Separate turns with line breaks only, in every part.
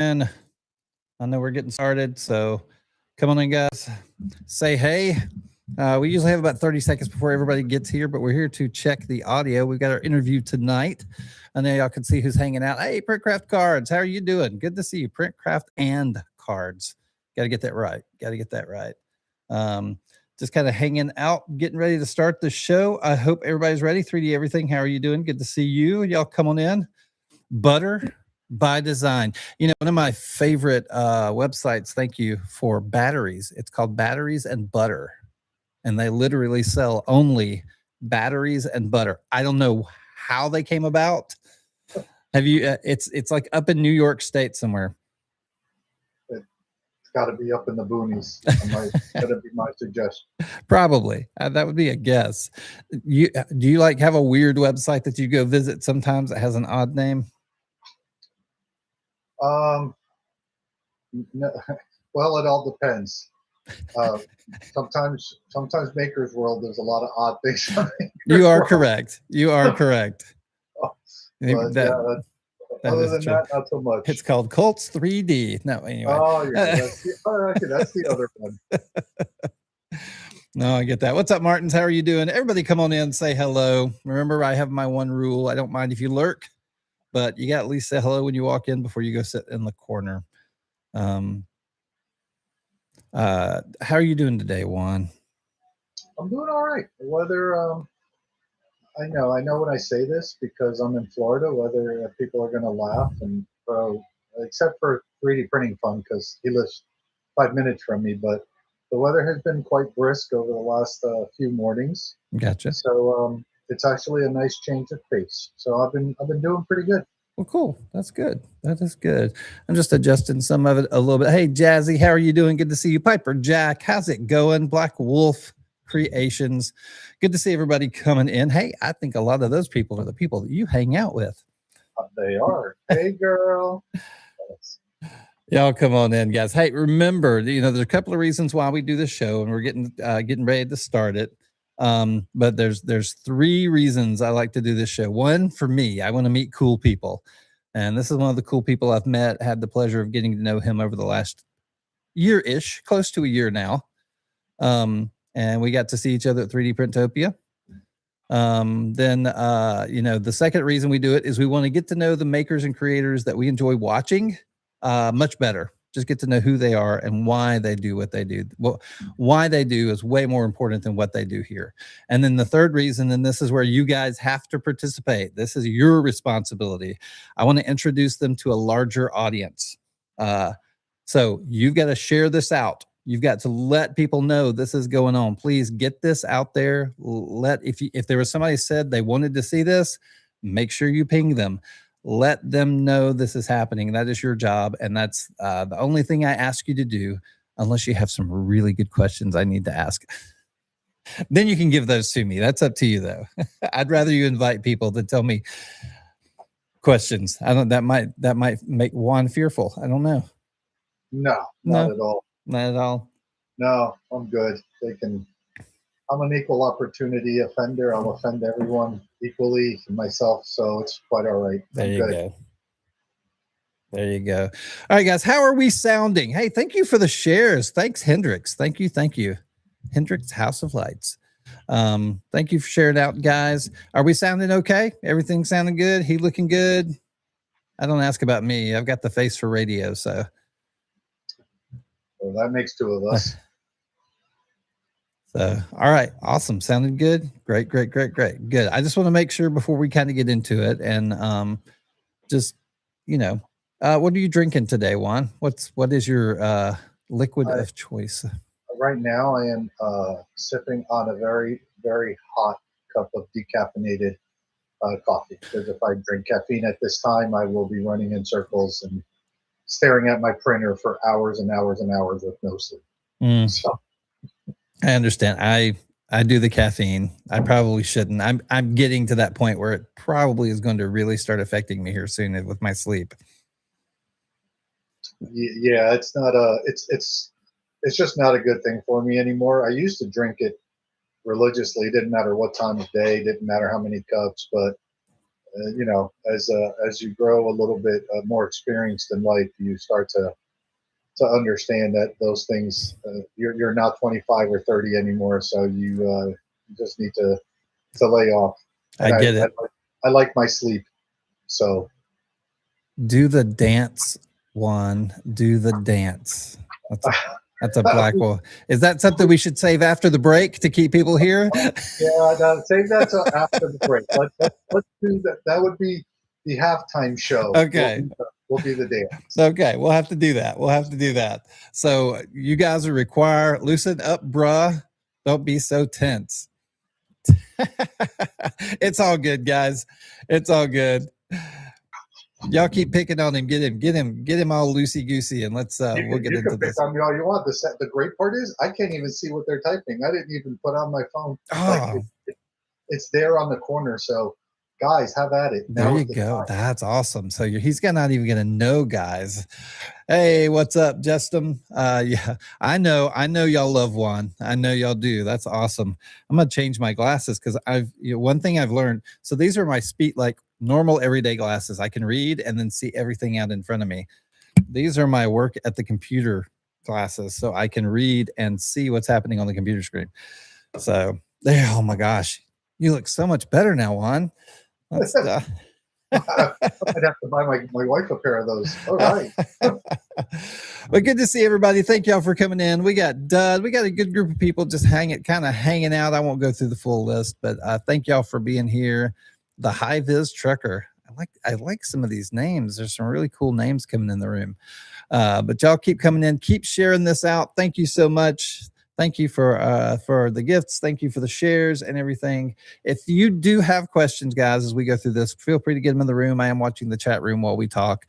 And I know we're getting started, so come on in, guys. Say hey. We usually have about 30 seconds before everybody gets here, but we're here to check the audio. We've got our interview tonight. I know y'all can see who's hanging out. Hey, Printcraft Cards, how are you doing? Good to see you. Printcraft and Cards. Got to get that right. Just kind of hanging out, getting ready to start the show. I hope everybody's ready. 3D Everything, how are you doing? Good to see you. Y'all come on in. Butter by Design. You know, one of my favorite websites, thank you, for batteries. It's called Batteries and Butter. And they literally sell only batteries and butter. I don't know how they came about. Have you? It's like up in New York State somewhere.
It's got to be up in the boonies. That'd be my suggestion.
Probably that would be a guess. Do you like have a weird website that you go visit sometimes that has an odd name?
No, well, it all depends. Sometimes Maker's World, there's a lot of odd things.
You are correct.
Other than that, not so much.
It's called Colts 3D. No, anyway.
Oh, yeah, that's the other one.
No, I get that. What's up, Martins? How are you doing? Everybody come on in, say hello. Remember, I have my one rule. I don't mind if you lurk, but you got to at least say hello when you walk in before you go sit in the corner. How are you doing today, Juan?
I'm doing all right. The weather, I know when I say this because I'm in Florida, whether people are going to laugh and throw, except for 3D printing fun because he lives 5 minutes from me, but the weather has been quite brisk over the last few mornings.
Gotcha.
So it's actually a nice change of pace. So I've been doing pretty good.
Well, cool. That's good. That is good. I'm just adjusting some of it a little bit. Hey, Jazzy, how are you doing? Good to see you. Piper Jack, how's it going? Black Wolf Creations. Good to see everybody coming in. Hey, I think a lot of those people are the people that you hang out with.
They are. Hey, girl.
Y'all come on in, guys. Hey, remember, there's a couple of reasons why we do this show, and we're getting ready to start it. But there's 3 reasons I like to do this show. One, for me, I want to meet cool people. And this is one of the cool people I've met, had the pleasure of getting to know him over the last year-ish, close to a year now. And we got to see each other at 3D Printopia. Then the second reason we do it is we want to get to know the makers and creators that we enjoy watching much better. Just get to know who they are and why they do what they do. Well, why they do is way more important than what they do here. And then the third reason, and this is where you guys have to participate. This is your responsibility. I want to introduce them to a larger audience. So you've got to share this out. You've got to let people know this is going on. Please get this out there. If there was somebody said they wanted to see this, make sure you ping them. Let them know this is happening. That is your job. And that's the only thing I ask you to do, unless you have some really good questions I need to ask. Then you can give those to me. That's up to you, though. I'd rather you invite people than tell me questions. That might make Juan fearful. I don't know.
No, not at all.
Not at all.
No, I'm good. I'm an equal opportunity offender. I'll offend everyone equally, myself, so it's quite all right.
There you go. All right, guys, how are we sounding? Hey, thank you for the shares. Thanks, Hendrix. Thank you. Hendrix House of Lights. Thank you for sharing out, guys. Are we sounding okay? Everything sounding good? He looking good? I don't ask about me. I've got the face for radio, so.
Well, that makes 2 of us.
So, all right. Awesome. Sounded good. Great. Good. I just want to make sure before we kind of get into it and what are you drinking today, Juan? What is your liquid of choice?
Right now I am sipping on a very, very hot cup of decaffeinated coffee because if I drink caffeine at this time, I will be running in circles and staring at my printer for hours and hours and hours with no sleep. So.
I understand. I do the caffeine. I probably shouldn't. I'm getting to that point where it probably is going to really start affecting me here soon with my sleep.
Yeah, it's not it's just not a good thing for me anymore. I used to drink it religiously. It didn't matter what time of day, didn't matter how many cups, but you know, as you grow a little bit more experienced in life, you start to understand that those things you're not 25 or 30 anymore, so you just need to lay off.
I
And
get it.
I like my sleep, so
Do the dance, Juan. Do the dance. That's a black one. Is that something we should save after the break to keep people here?
yeah, no, save that till after the break. Let's do that. That would be the halftime show.
Okay.
We'll be the dance.
Okay, we'll have to do that. We'll have to do that. So you guys are required, loosen up, bruh. Don't be so tense. It's all good, guys. It's all good. Y'all keep picking on him. Get him all loosey goosey, and let's we'll get
You
into
can pick
this.
on me all you want. The great part is I can't even see what they're typing. I didn't even put on my phone.
Oh,
It's there on the corner. So guys, have at it.
there you go.
Time.
That's awesome. So he's not even gonna know, guys. Hey, what's up, Justin? Yeah, I know y'all love Juan. I know y'all do. That's awesome. I'm gonna change my glasses because one thing I've learned. So these are my speed, like normal everyday glasses. I can read and then see everything out in front of me. These are my work at the computer glasses, so I can read and see what's happening on the computer screen. So there, oh my gosh, you look so much better now, Juan. That's
I'd have to buy my wife a pair of those. All right.
But good to see everybody. Thank y'all for coming in. We got Dud. We got a good group of people just hanging out. I won't go through the full list, but thank y'all for being here. The High Vis Trucker. I like some of these names. There's some really cool names coming in the room. But y'all keep coming in. Keep sharing this out. Thank you so much. Thank you for the gifts. Thank you for the shares and everything. If you do have questions, guys, as we go through this, feel free to get them in the room. I am watching the chat room while we talk.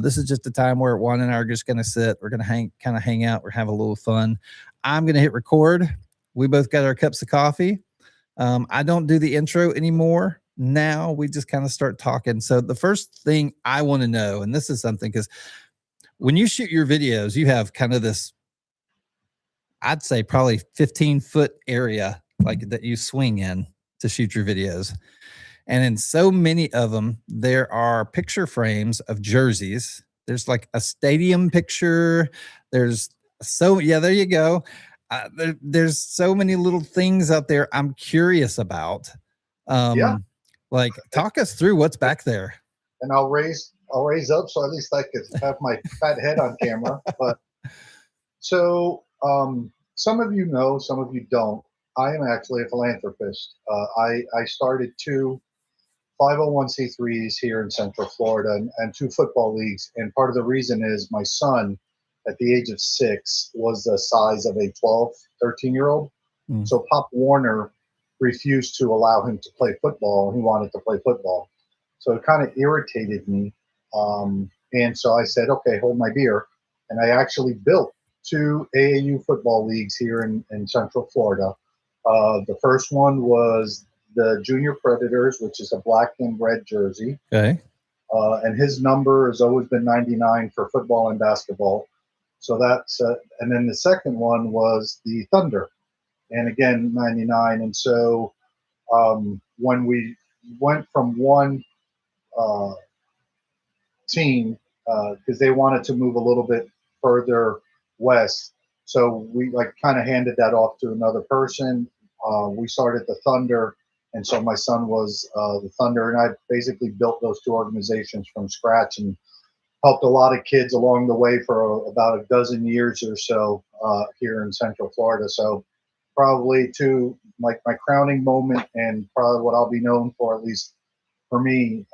This is just a time where Juan and I are just going to sit. We're going to hang out. We're have a little fun. I'm going to hit record. We both got our cups of coffee. I don't do the intro anymore. Now we just kind of start talking. So the first thing I want to know, and this is something because when you shoot your videos, you have kind of this, I'd say probably 15-foot area like that you swing in to shoot your videos. And in so many of them, there are picture frames of jerseys. There's like a stadium picture. There you go. There's so many little things out there I'm curious about.
Yeah.
Like talk us through what's back there.
And I'll raise up so at least I could have my fat head on camera. But so some of you know, some of you don't. I am actually a philanthropist. I started 2 501c3s here in Central Florida and 2 football leagues. And part of the reason is my son, at the age of 6, was the size of a 12, 13-year-old. So Pop Warner refused to allow him to play football. He wanted to play football. So it kind of irritated me. And so I said, okay, hold my beer. And I actually built 2 AAU football leagues here in Central Florida. The first one was the Junior Predators, which is a black and red jersey.
Okay.
And his number has always been 99 for football and basketball. So that's, and then the second one was the Thunder. And again, 99. And so when we went from one team, because they wanted to move a little bit further west, so we like kind of handed that off to another person. We started the Thunder, and so my son was the Thunder, and I basically built those 2 organizations from scratch and helped a lot of kids along the way for about a dozen years or so here in Central Florida. So probably to like my crowning moment, and probably what I'll be known for, at least for me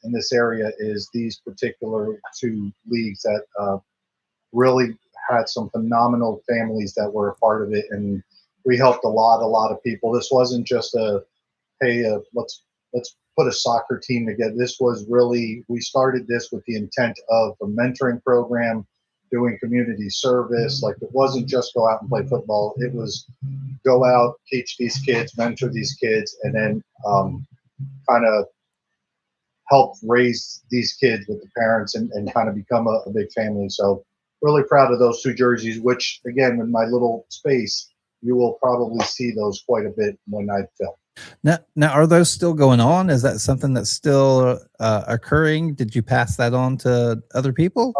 in this area, is these particular 2 leagues that really had some phenomenal families that were a part of it, and we helped a lot of people. This wasn't just let's put a soccer team together. This was really, we started this with the intent of a mentoring program, doing community service. Like, it wasn't just go out and play football. It was go out, teach these kids, mentor these kids, and then kind of help raise these kids with the parents and kind of become a big family. So really proud of those 2 jerseys, which again, in my little space, you will probably see those quite a bit when I film.
Now, are those still going on? Is that something that's still occurring? Did you pass that on to other people?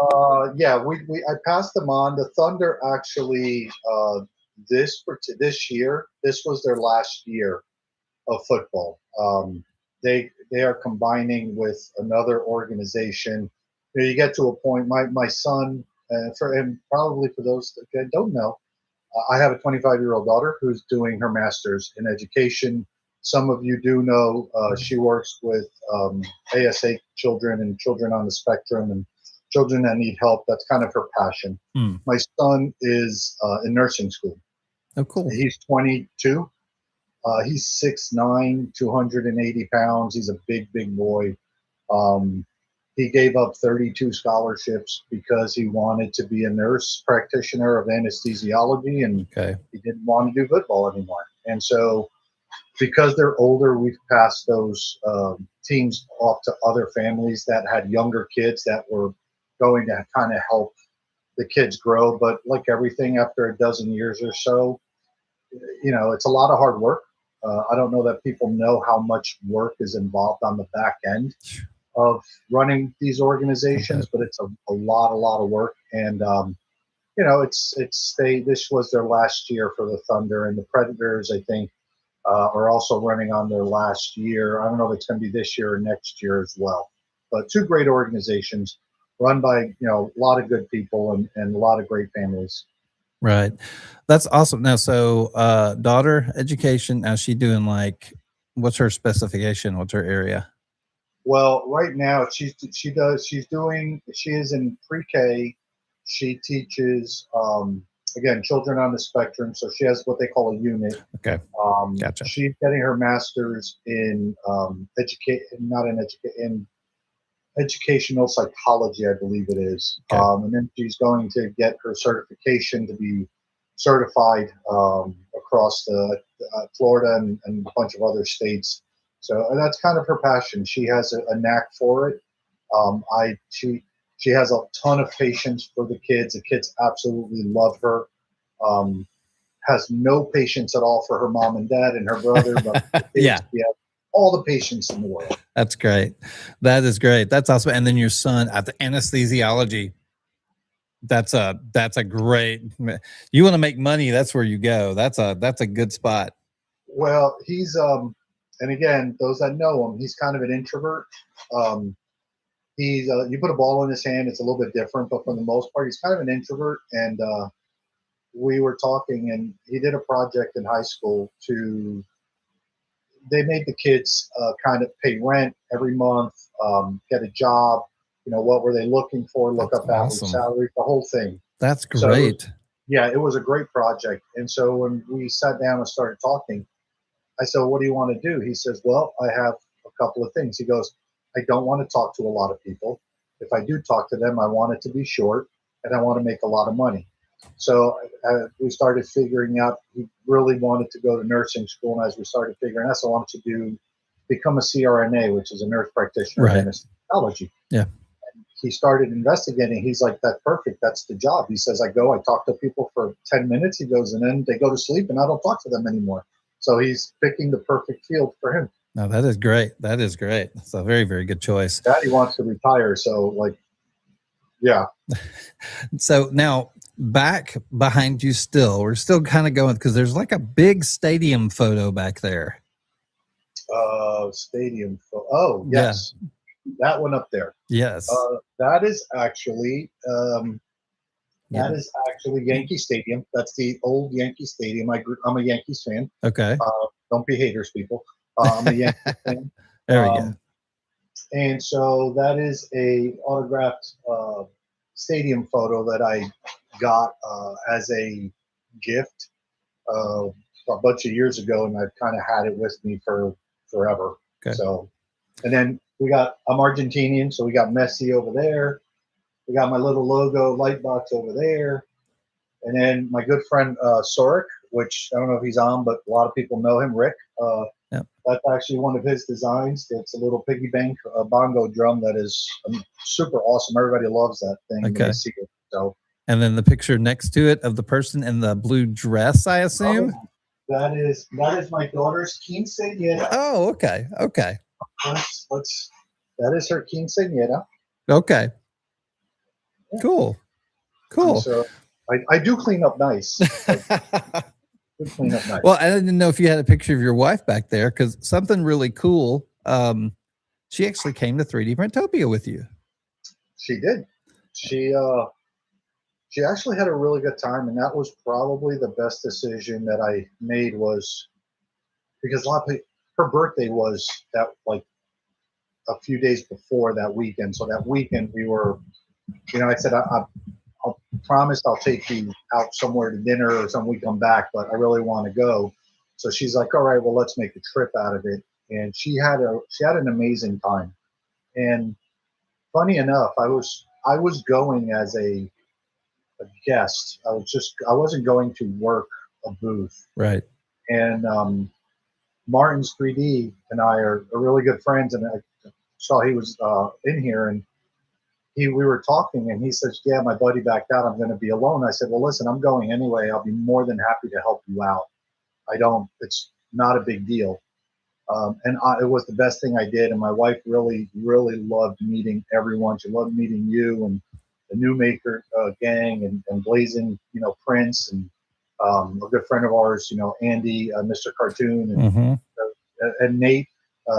Yeah, I passed them on. The Thunder actually this year, this was their last year of football. They are combining with another organization. You get to a point. My son, and probably for those that don't know, I have a 25-year-old daughter who's doing her master's in education. Some of you do know she works with ASA children and children on the spectrum and children that need help. That's kind of her passion.
Hmm.
My son is in nursing school.
Oh, cool.
He's 22. He's 6'9", 280 pounds. He's a big boy. Um, he gave up 32 scholarships because he wanted to be a nurse practitioner of anesthesiology, and he didn't want to do football anymore. And so, because they're older, we've passed those teams off to other families that had younger kids that were going to kind of help the kids grow. But like everything, after a dozen years or so, it's a lot of hard work. I don't know that people know how much work is involved on the back end of running these organizations, but it's a lot of work. And this was their last year for the Thunder, and the Predators, I think, are also running on their last year. I don't know if it's going to be this year or next year as well. But two great organizations run by a lot of good people and a lot of great families.
Right. That's awesome. Now, so daughter education, now she doing what's her specification? What's her area?
Well, right now she is in pre-K. She teaches again children on the spectrum, so she has what they call a unit.
Okay. Gotcha.
She's getting her master's in educational psychology, I believe it is.
Okay.
And then she's going to get her certification to be certified across Florida and a bunch of other states. So that's kind of her passion. She has a knack for it. She has a ton of patience for the kids. The kids absolutely love her. Has no patience at all for her mom and dad and her brother, but
yeah,
all the patience in the world.
That's great. That is great. That's awesome. And then your son at the anesthesiology. That's a great. You want to make money? That's where you go. That's a good spot.
Well, he's and again, those that know him, he's kind of an introvert. He's you put a ball in his hand, it's a little bit different, but for the most part, he's kind of an introvert. And we were talking, and he did a project in high school they made the kids kind of pay rent every month, get a job. What were they looking for? Look up average salary, the whole thing.
That's great.
So, yeah, it was a great project. And so when we sat down and started talking, I said, what do you want to do? He says, well, I have a couple of things. He goes, I don't want to talk to a lot of people. If I do talk to them, I want it to be short, and I want to make a lot of money. So we started figuring out he really wanted to go to nursing school. And as we started figuring out, I wanted to become a CRNA, which is a nurse practitioner in anesthesiology.
Yeah.
And he started investigating. He's like, that's perfect. That's the job. He says, I talk to people for 10 minutes. He goes, and then they go to sleep and I don't talk to them anymore. So he's picking the perfect field for him.
No, that is great. That is great. It's a very, very good choice.
Daddy wants to retire. So yeah.
So now back behind you we're still kind of going because there's a big stadium photo back there.
Stadium photo. Oh, yes. Yeah. That one up there.
Yes.
That is actually Yankee Stadium. That's the old Yankee Stadium. I'm a Yankees fan.
Okay.
Don't be haters, people. I'm a Yankees fan.
There we go.
And so that is a autographed stadium photo that I got as a gift a bunch of years ago, and I've kind of had it with me for forever.
Okay.
So, and then I'm Argentinian, so we got Messi over there. We got my little logo light box over there. And then my good friend Sorik, which I don't know if he's on, but a lot of people know him, Rick. That's actually one of his designs. It's a little piggy bank bongo drum that is super awesome. Everybody loves that thing when they see it. So.
And then the picture next to it of the person in the blue dress, I assume.
That is my daughter's quinceañera.
Oh, okay. Okay.
Let's that is her quinceañera.
Okay.
Yeah.
Cool.
And
Cool.
so I do clean up nice. Do clean up nice.
Well, I didn't know if you had a picture of your wife back there, because something really cool. She actually came to 3D Printopia with you.
She did. She actually had a really good time, and that was probably the best decision that I made, was because a lot of people, her birthday was that, like, a few days before that weekend. So that weekend we were, I said, I'll promise I'll take you out somewhere to dinner or something. We come back, but I really want to go. So she's like, all right, well, let's make a trip out of it. And she had an amazing time. And funny enough, I was going as a guest. I wasn't going to work a booth.
Right.
And Martin's 3D and I are really good friends, and I saw he was in here, and we were talking, and he says, yeah, my buddy backed out, I'm going to be alone. I said, well, listen, I'm going anyway, I'll be more than happy to help you out. It's not a big deal. It was the best thing I did, and my wife really loved meeting everyone. She loved meeting you and the New Maker gang, and Blazing, Prince, and a good friend of ours, Andy, Mr. Cartoon, and Nate.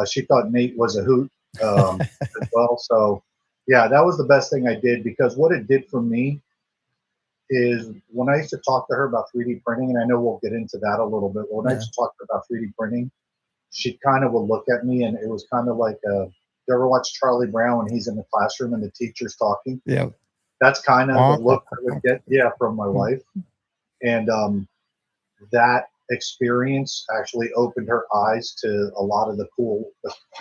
She thought Nate was a hoot as well. So yeah, that was the best thing I did, because what it did for me is, when I used to talk to her about 3D printing, and I know we'll get into that a little bit, but when I used to talk to her about 3D printing, she kind of would look at me, and it was kind of like, you ever watch Charlie Brown when he's in the classroom and the teacher's talking?
Yeah.
That's kind of the look I would get, from my wife. And that experience actually opened her eyes to a lot of the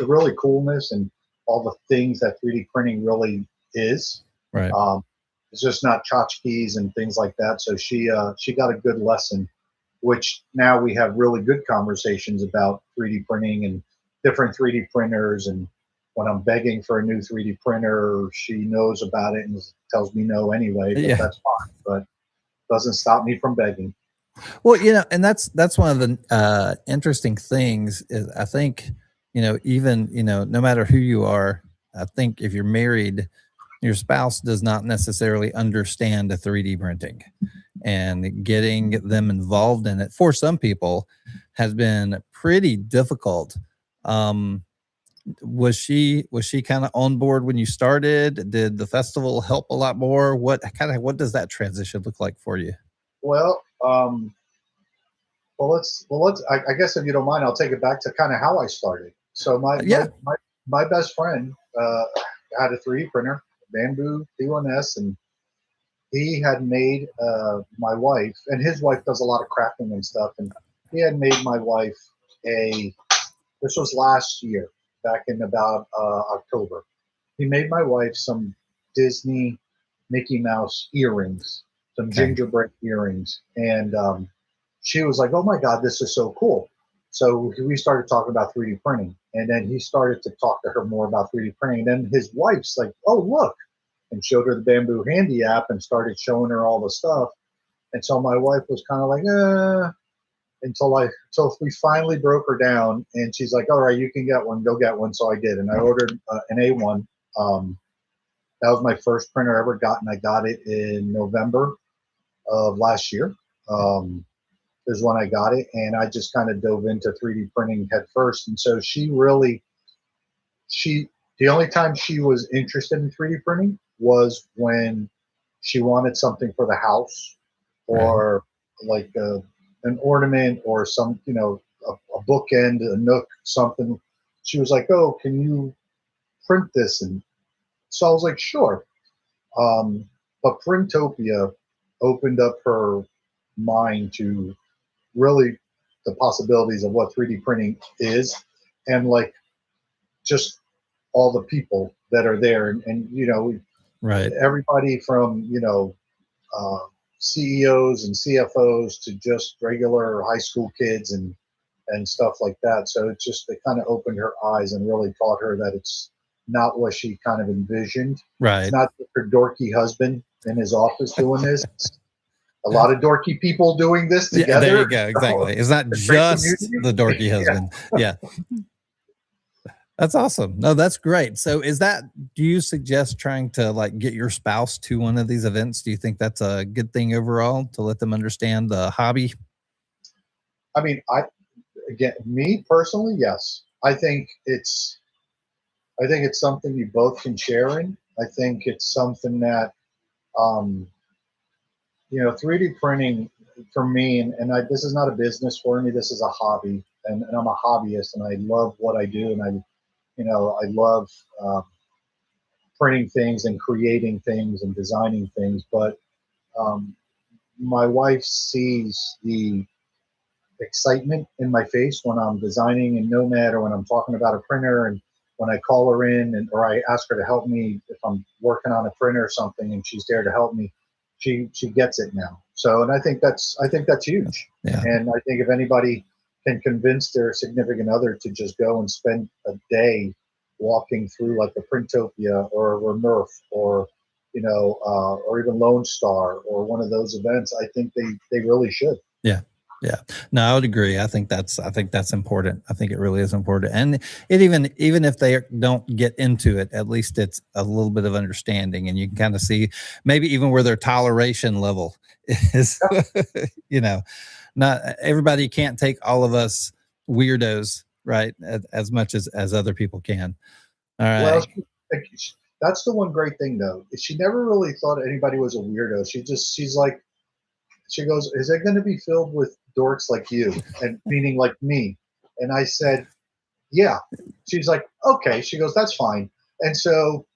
really coolness and all the things that 3D printing really is.
Right.
It's just not tchotchkes and things like that. So she got a good lesson, which now we have really good conversations about 3D printing and different 3D printers. And when I'm begging for a new 3D printer, she knows about it and tells me no anyway, but that's fine. But doesn't stop me from begging.
Well, and that's one of the interesting things is, I think, even, no matter who you are, I think if you're married, your spouse does not necessarily understand the 3D printing, and getting them involved in it for some people has been pretty difficult. Was she kind of on board when you started? Did the festival help a lot more? What does that transition look like for you?
Well, let's. I guess if you don't mind, I'll take it back to kind of how I started. So my best friend had a 3D printer, Bamboo T1S, and he had made my wife, and his wife does a lot of crafting and stuff, and he had made my wife this was last year, back in about October. He made my wife some Disney Mickey Mouse earrings, some gingerbread earrings, and she was like, oh my God, this is so cool. So we started talking about 3D printing, and then he started to talk to her more about 3D printing. And then his wife's like, oh, look, and showed her the Bamboo Handy app and started showing her all the stuff. And so my wife was kind of like, until we finally broke her down, and she's like, all right, you can get one, go get one. So I did, and I ordered an A1. That was my first printer I ever got, and I got it in November of last year. Is when I got it, and I just kind of dove into 3D printing head first. And so the only time she was interested in 3D printing was when she wanted something for the house, or like an ornament, or some, a bookend, a nook, something. She was like, oh, can you print this? And so I was like, sure. But Printopia opened up her mind to really the possibilities of what 3D printing is, and like just all the people that are there, and everybody from CEOs and CFOs to just regular high school kids and stuff like that. So it kind of opened her eyes and really taught her that it's not what she kind of envisioned.
Right.
It's not her dorky husband in his office doing this. a lot of dorky people doing this
Yeah, there you
together.
go. Exactly. It's not
It's great
just
community.
the dorky husband. Yeah. That's awesome. No, that's great. So do you suggest trying to like get your spouse to one of these events? Do you think that's a good thing overall to let them understand the hobby?
I mean, again, me personally, yes. I think it's something you both can share in. I think it's something that, um, 3D printing for me, and this is not a business for me. This is a hobby, and I'm a hobbyist, and I love what I do, and I love uh, printing things and creating things and designing things. But um, my wife sees the excitement in my face when I'm designing in Nomad, or when I'm talking about a printer, and when I call her in, or I ask her to help me if I'm working on a printer or something, and she's there to help me. She gets it now. So, and I think that's huge.
Yeah.
And I think if anybody can convince their significant other to just go and spend a day walking through like the Printopia or Remurf, or or even Lone Star, or one of those events, I think they really should.
Yeah. Yeah. No, I would agree. I think that's important. I think it really is important. And even if they don't get into it, at least it's a little bit of understanding, and you can kind of see maybe even where their toleration level is. you know, Not everybody can't take all of us weirdos, right? As much as other people can. All
Well,
right.
that's the one great thing though. She never really thought anybody was a weirdo. She's like, she goes, "Is it going to be filled with dorks like you?" And meaning like me. And I said, "Yeah." She's like, "Okay." She goes, "That's fine." And so,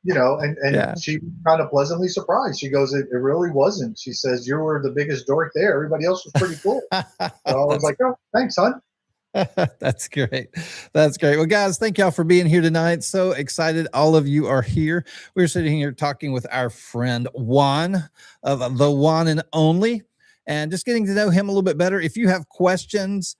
and
Yeah.
she kind of pleasantly surprised. She goes, "It really wasn't." She says, "You were the biggest dork there. Everybody else was pretty cool." So I was
That's
like, "Oh, thanks, hon."
That's great. That's great. Well, guys, thank y'all for being here tonight. So excited all of you are here. We're sitting here talking with our friend Juan of the Juan and Only, and just getting to know him a little bit better. If you have questions,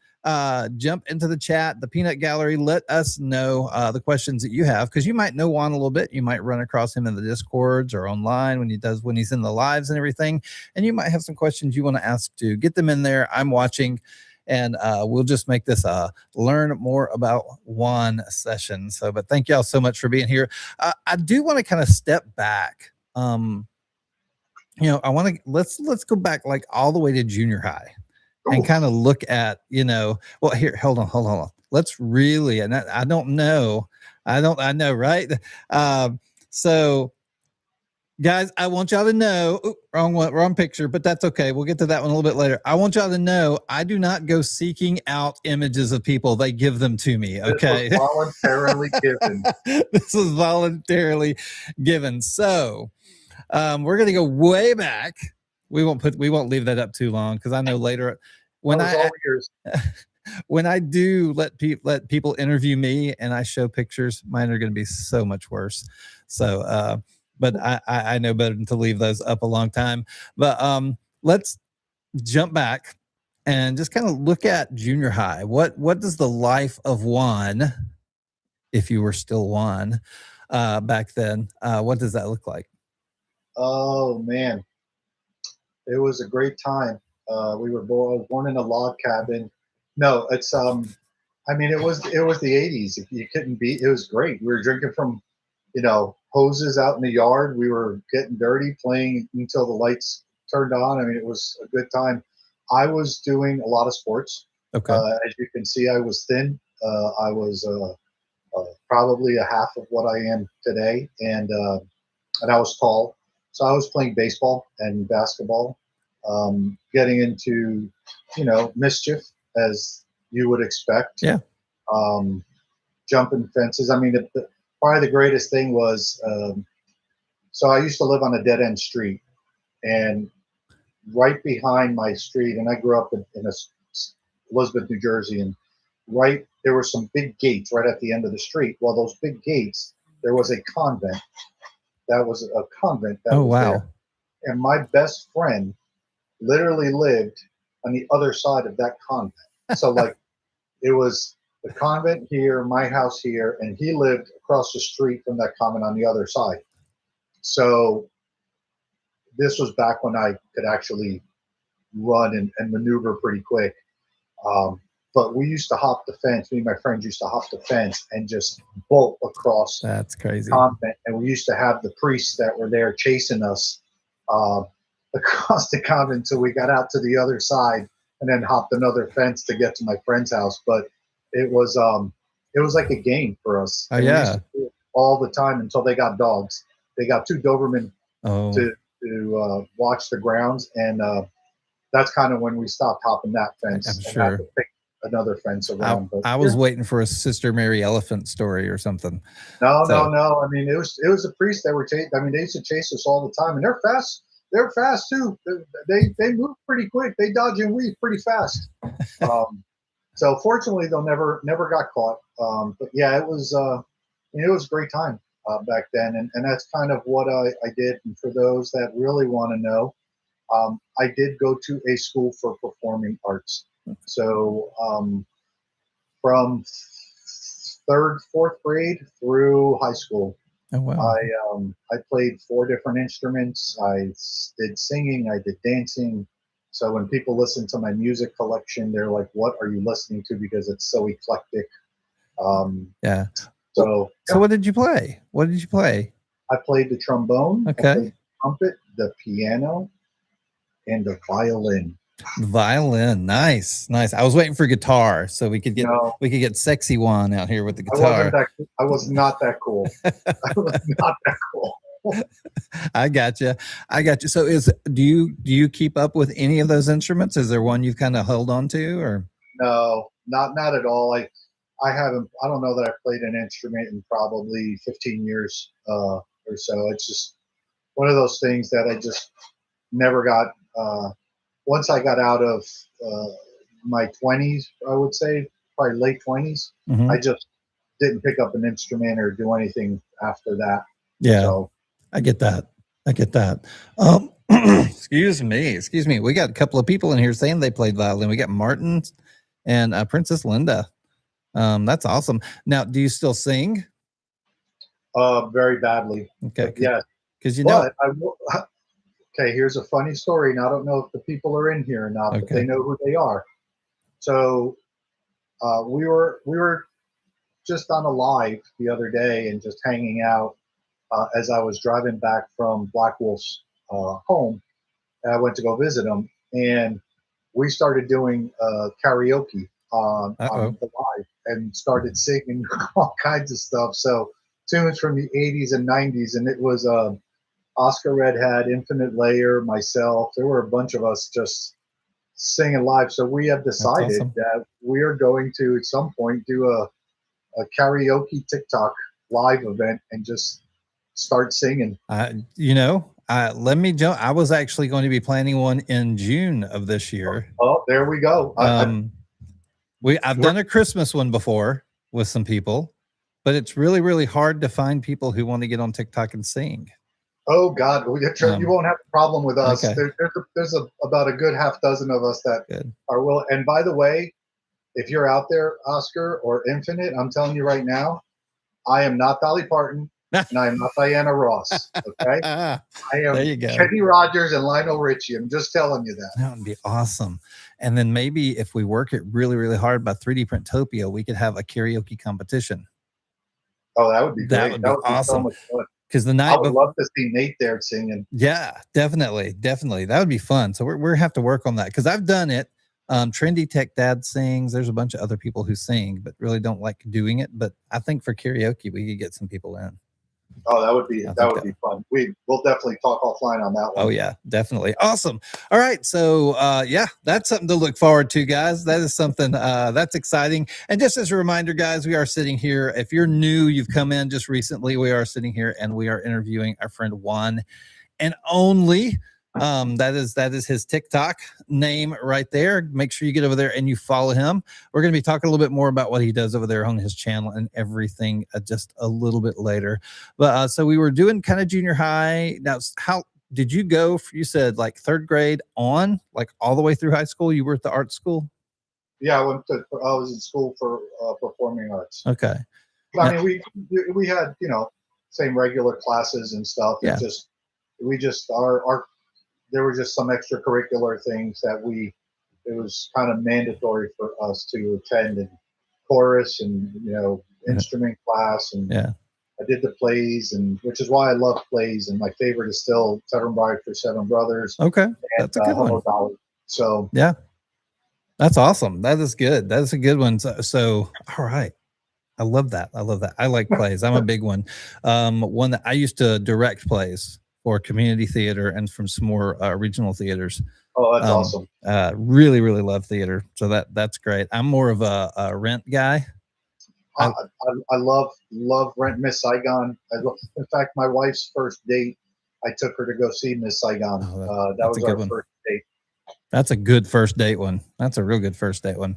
jump into the chat, the Peanut Gallery. Let us know the questions that you have, because you might know Juan a little bit. You might run across him in the Discords or online when he's in the lives and everything, and you might have some questions you want to ask to get them in there. I'm watching. And we'll just make this a learn more about Juan session. So, but thank y'all so much for being here. I do want to kind of step back. I want to let's go back like all the way to junior high and
Ooh.
kind of look at, well, here, hold on. Let's really, and I don't know, I know, right? So guys, I want y'all to know, wrong picture, but that's okay. We'll get to that one a little bit later. I want y'all to know I do not go seeking out images of people. They give them to me. Okay.
This was voluntarily given.
This was voluntarily given. So we're going to go way back. We won't leave that up too long, because I know later when when I do let people interview me and I show pictures, mine are going to be so much worse. So, but I know better than to leave those up a long time. But let's jump back and just kind of look at junior high. What does the life of Juan, if you were still Juan back then, what does that look like?
Oh man, it was a great time. We were born in a log cabin. No, it's I mean, it was the '80s. You couldn't beat. It was great. We were drinking from, hoses out in the yard. We were getting dirty, playing until the lights turned on. I mean, it was a good time. I was doing a lot of sports.
Okay.
As you can see, I was thin. I was probably a half of what I am today, and I was tall. So I was playing baseball and basketball, getting into, mischief, as you would expect.
Yeah.
Um, Jumping fences. I mean, probably the greatest thing was, so I used to live on a dead end street, and right behind my street, and I grew up in Elizabeth, New Jersey, and right there were some big gates right at the end of the street. Well, those big gates, there was a convent. That was a convent that
Oh,
was
wow.
there, and my best friend literally lived on the other side of that convent. So like, it was the convent here, my house here, and he lived across the street from that convent on the other side. So this was back when I could actually run and maneuver pretty quick. But we used to hop the fence. Me and my friends used to hop the fence and just bolt across
That's
the
crazy.
convent. And we used to have the priests that were there chasing us uh, across the convent until we got out to the other side, and then hopped another fence to get to my friend's house. But it was like a game for us.
Oh
And we used
yeah.
to do it all the time until they got dogs. They got two Doberman
Oh,
to watch the grounds, and that's kind of when we stopped hopping that fence
I'm
and had
sure.
to pick another fence
I,
around. But
I was waiting for a Sister Mary Elephant story or something.
no,
So
no. I mean, it was a priest that were chasing. I mean, they used to chase us all the time, and they're fast. They're fast too. They move pretty quick. They dodge and weave pretty fast. So fortunately, they'll never got caught. But yeah, it was a great time back then, and that's kind of what I did. And for those that really want to know, I did go to a school for performing arts. So from fourth grade through high school,
oh wow.
I played four different instruments. I did singing. I did dancing. So when people listen to my music collection, they're like, "What are you listening to?" Because it's so eclectic.
Yeah.
So
So what did you play? What did you play?
I played the trombone. I
Okay.
played the trumpet, the piano, and the violin.
Violin. Nice. Nice. I was waiting for guitar so we could
No,
get sexy Juan out here with the guitar.
I was not that cool. I was not that cool.
I got you. I got you. So do you keep up with any of those instruments? Is there one you've kind of held on to, or?
No, not at all. I haven't. I don't know that I've played an instrument in probably 15 years or so. It's just one of those things that I just never got. Once I got out of uh, my 20s, I would say probably late 20s,
Mhm.
I just didn't pick up an instrument or do anything after that.
Yeah,
So
I get that. I get that. Excuse me. Excuse me. We got a couple of people in here saying they played violin. We got Martin and Princess Linda. That's awesome. Now, do you still sing?
very badly.
Okay,
But yeah,
because you know.
but I will. Okay, here's a funny story, and I don't know if the people are in here or not, but they
Okay.
know who they are. So we were just on a live the other day and just hanging out as I was driving back from Black Wolf's home. And I went to go visit him, and we started doing karaoke on
Uh-oh.
the live and started singing all kinds of stuff. So tunes from the 80s and 90s, and it was Oscar Redhead, Infinite Layer, myself. There were a bunch of us just singing live. So we have
That's
decided
awesome.
that we are going to at some point do a karaoke TikTok live event and just start singing.
Let me jump. I was actually going to be planning one in June of this year.
Oh, there we go.
I've done a Christmas one before with some people, but it's really, really hard to find people who want to get on TikTok and sing.
Oh God, you won't have a problem with us.
Okay.
There's about a good half dozen of us that
Good.
are willing. And by the way, if you're out there, Oscar or Infinite, I'm telling you right now, I am not Dolly Parton and I am not Diana Ross. Okay, I am
There you go.
Kenny Rogers and Lionel Richie. I'm just telling you that.
That would be awesome. And then maybe if we work it really, really hard by 3D Printopia, we could have a karaoke competition.
Oh, that would be
That
great.
would be
So
awesome.
much fun.
Because the
I
night
would
before,
love to see Nate there singing.
yeah, definitely, definitely, that would be fun. So we're have to work on that because I've done it. Trendy Tech Dad sings. There's a bunch of other people who sing, but really don't like doing it. But I think for karaoke, we could get some people in.
Oh, that would be fun. We'll definitely talk offline on that one.
Oh yeah, definitely. Awesome. All right. So yeah, that's something to look forward to, guys. That is something that's exciting. And just as a reminder, guys, we are sitting here. If you're new, you've come in just recently, we are sitting here and we are interviewing our friend Juan and Only. That is his TikTok name right there. Make sure you get over there and you follow him. We're going to be talking a little bit more about what he does over there on his channel and everything just a little bit later. But so we were doing kind of junior high. Now, how did you go? You said like third grade on, like all the way through high school. You were at the art school.
Yeah, I was in school for performing arts.
Okay.
I mean, we had same regular classes and stuff.
Yeah.
We just our there were just some extracurricular things that it was kind of mandatory for us to attend, and chorus and instrument class, and
Yeah.
I did the plays, and which is why I love plays. And my favorite is still Seven Brides for Seven Brothers
Okay.
and
That's a good one.
Hello Dolly. So
Yeah. That's awesome. That is good. That is a good one. So all right. I love that. I love that. I like plays. I'm a big one. One that I used to direct plays for community theater and from some more regional theaters.
oh, that's awesome.
Really, really love theater. So that's great. I'm more of a rent guy.
I love Rent Miss Saigon. In fact, my wife's first date, I took her to go see Miss Saigon. That was our first date.
That's a good first date one. That's a real good first date one.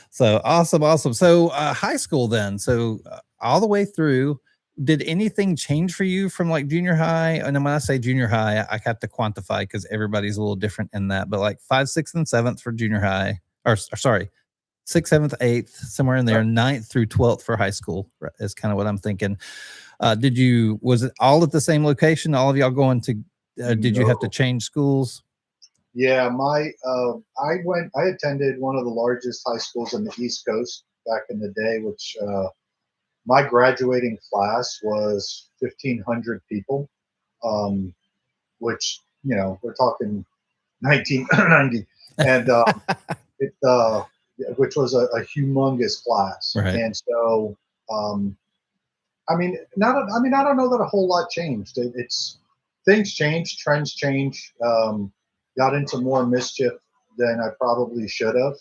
So awesome, awesome. So high school then. So all the way through, did anything change for you from like junior high? And when I say junior high, I have to quantify because everybody's a little different in that. But like 5th, 6th, and 7th for junior high, or sorry, 6th, 7th, 8th, somewhere in there. Right. 9th through 12th for high school is kind of what I'm thinking. Was it all at the same location? All of y'all going to? Did you have to change schools?
Yeah, I attended one of the largest high schools in the East Coast back in the day, which my graduating class was 1,500 people, which we're talking 1990, and which was a humongous class,
right.
And so I don't know that a whole lot changed. It's things change, trends change. Got into more mischief than I probably should have.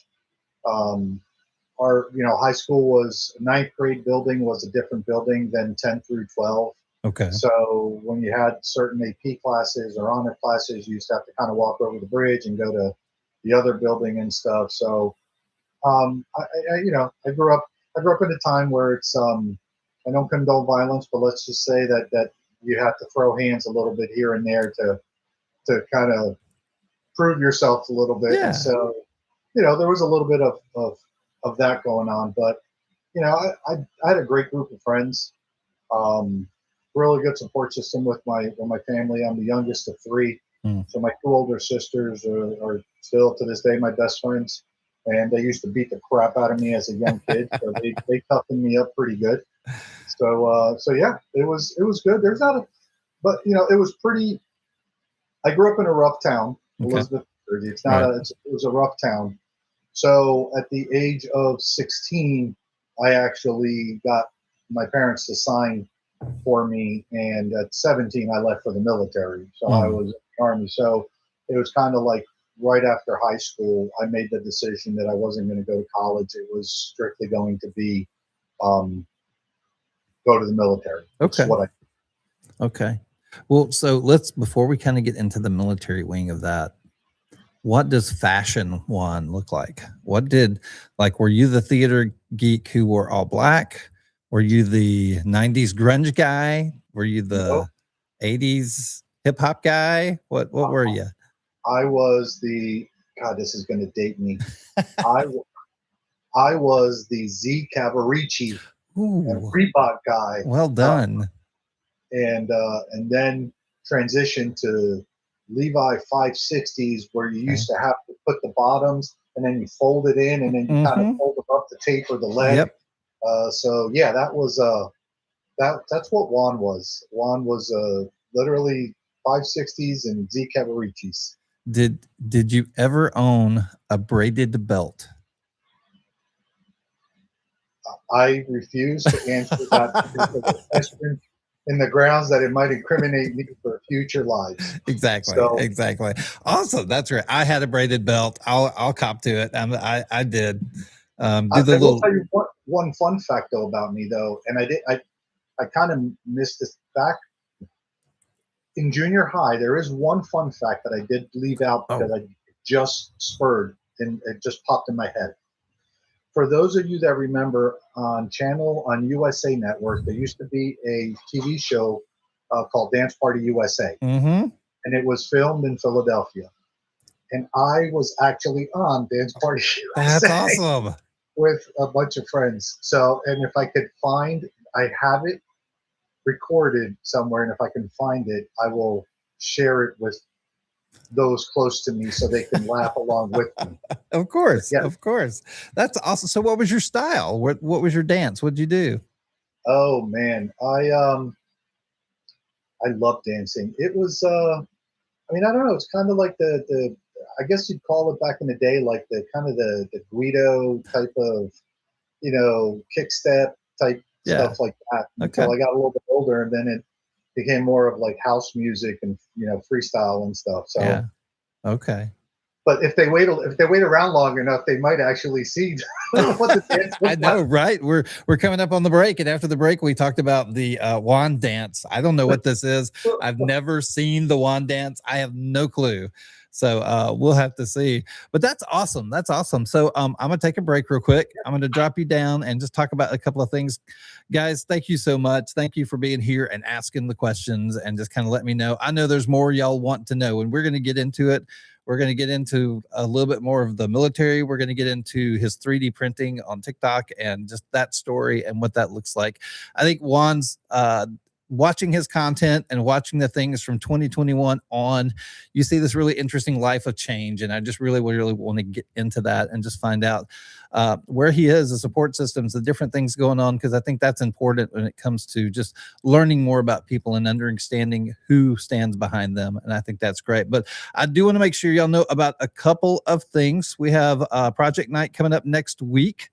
Our high school was 9th grade building was a different building than 10 through 12.
Okay.
So when you had certain AP classes or honor classes, you used to have to kind of walk over the bridge and go to the other building and stuff. So I grew up in a time where it's I don't condone violence, but let's just say that you have to throw hands a little bit here and there to kind of prove yourself a little bit. Yeah. And so, there was a little bit of that going on, but I had a great group of friends, really good support system with my family. I'm the youngest of 3. So my 2 older sisters are still to this day my best friends, and they used to beat the crap out of me as a young kid. So they toughened me up pretty good. So yeah, it was good. There's not but it was pretty. I grew up in a rough town, Elizabeth, Jersey. It's not it was a rough town. So at the age of 16, I actually got my parents to sign for me, and at 17, I left for the military. So I was in the Army. So it was kind of like right after high school, I made the decision that I wasn't going to go to college. It was strictly going to be go to the military.
Okay.
What I
Okay. Well, so before we kind of get into the military wing of that, what does fashion Juan look like? Were you the theater geek who wore all black? Were you the 90s grunge guy? Were you the 80s hip hop guy? What were you?
I was God, this is going to date me. I was the Z Cavarici and Reebok guy.
Well done.
And then transitioned to Levi 560s, where you used to have to put the bottoms and then you fold it in and then you kind of fold it up to taper the leg.
Yep.
So yeah, that was that's what Juan was. Juan was literally 560s and Z Cavaricis.
Did you ever own a braided belt?
I refuse to answer that question in the grounds that it might incriminate me for future lives.
Exactly. Exactly. Awesome. That's right. I had a braided belt. I'll cop to it. I did.
I will tell you one fun fact though about me though, and I kind of missed this back in junior high. There is one fun fact that I did leave out because I just spurred and it just popped in my head. For those of you that remember on USA Network, there used to be a TV show called Dance Party USA. And it was filmed in Philadelphia. And I was actually on Dance Party USA.
That's awesome.
With a bunch of friends. So, and if I could I have it recorded somewhere, and if I can find it, I will share it with those close to me so they can laugh along with me.
Of course,
Yeah.
of course. That's awesome. So what was your style? What was your dance? What'd you do?
Oh man, I love dancing. It was I mean, I don't know. It's kind of like the I guess you'd call it back in the day like the kind of the Guido type of, kick step type
Yeah.
stuff like that
Okay.
until I got a little bit older, and then it became more of like house music and freestyle and stuff. So,
Yeah. Okay.
but if they wait around long enough, they might actually see what the dance
I
looks like.
know, right? We're coming up on the break, and after the break, we talked about the wand dance. I don't know what this is. I've never seen the wand dance. I have no clue. So we'll have to see. But that's awesome. That's awesome. So I'm gonna take a break real quick. I'm gonna drop you down and just talk about a couple of things. Guys, thank you so much. Thank you for being here and asking the questions and just kind of let me know. I know there's more y'all want to know, and we're gonna get into it. We're going to get into a little bit more of the military. We're going to get into his 3D printing on TikTok and just that story and what that looks like. I think Juan's watching his content and watching the things from 2021 on, you see this really interesting life of change. And I just really want to get into that and just find out where he is, the support systems, the different things going on, because I think that's important when it comes to just learning more about people and understanding who stands behind them. And I think that's great. But I do want to make sure y'all know about a couple of things. We have Project Night coming up next week.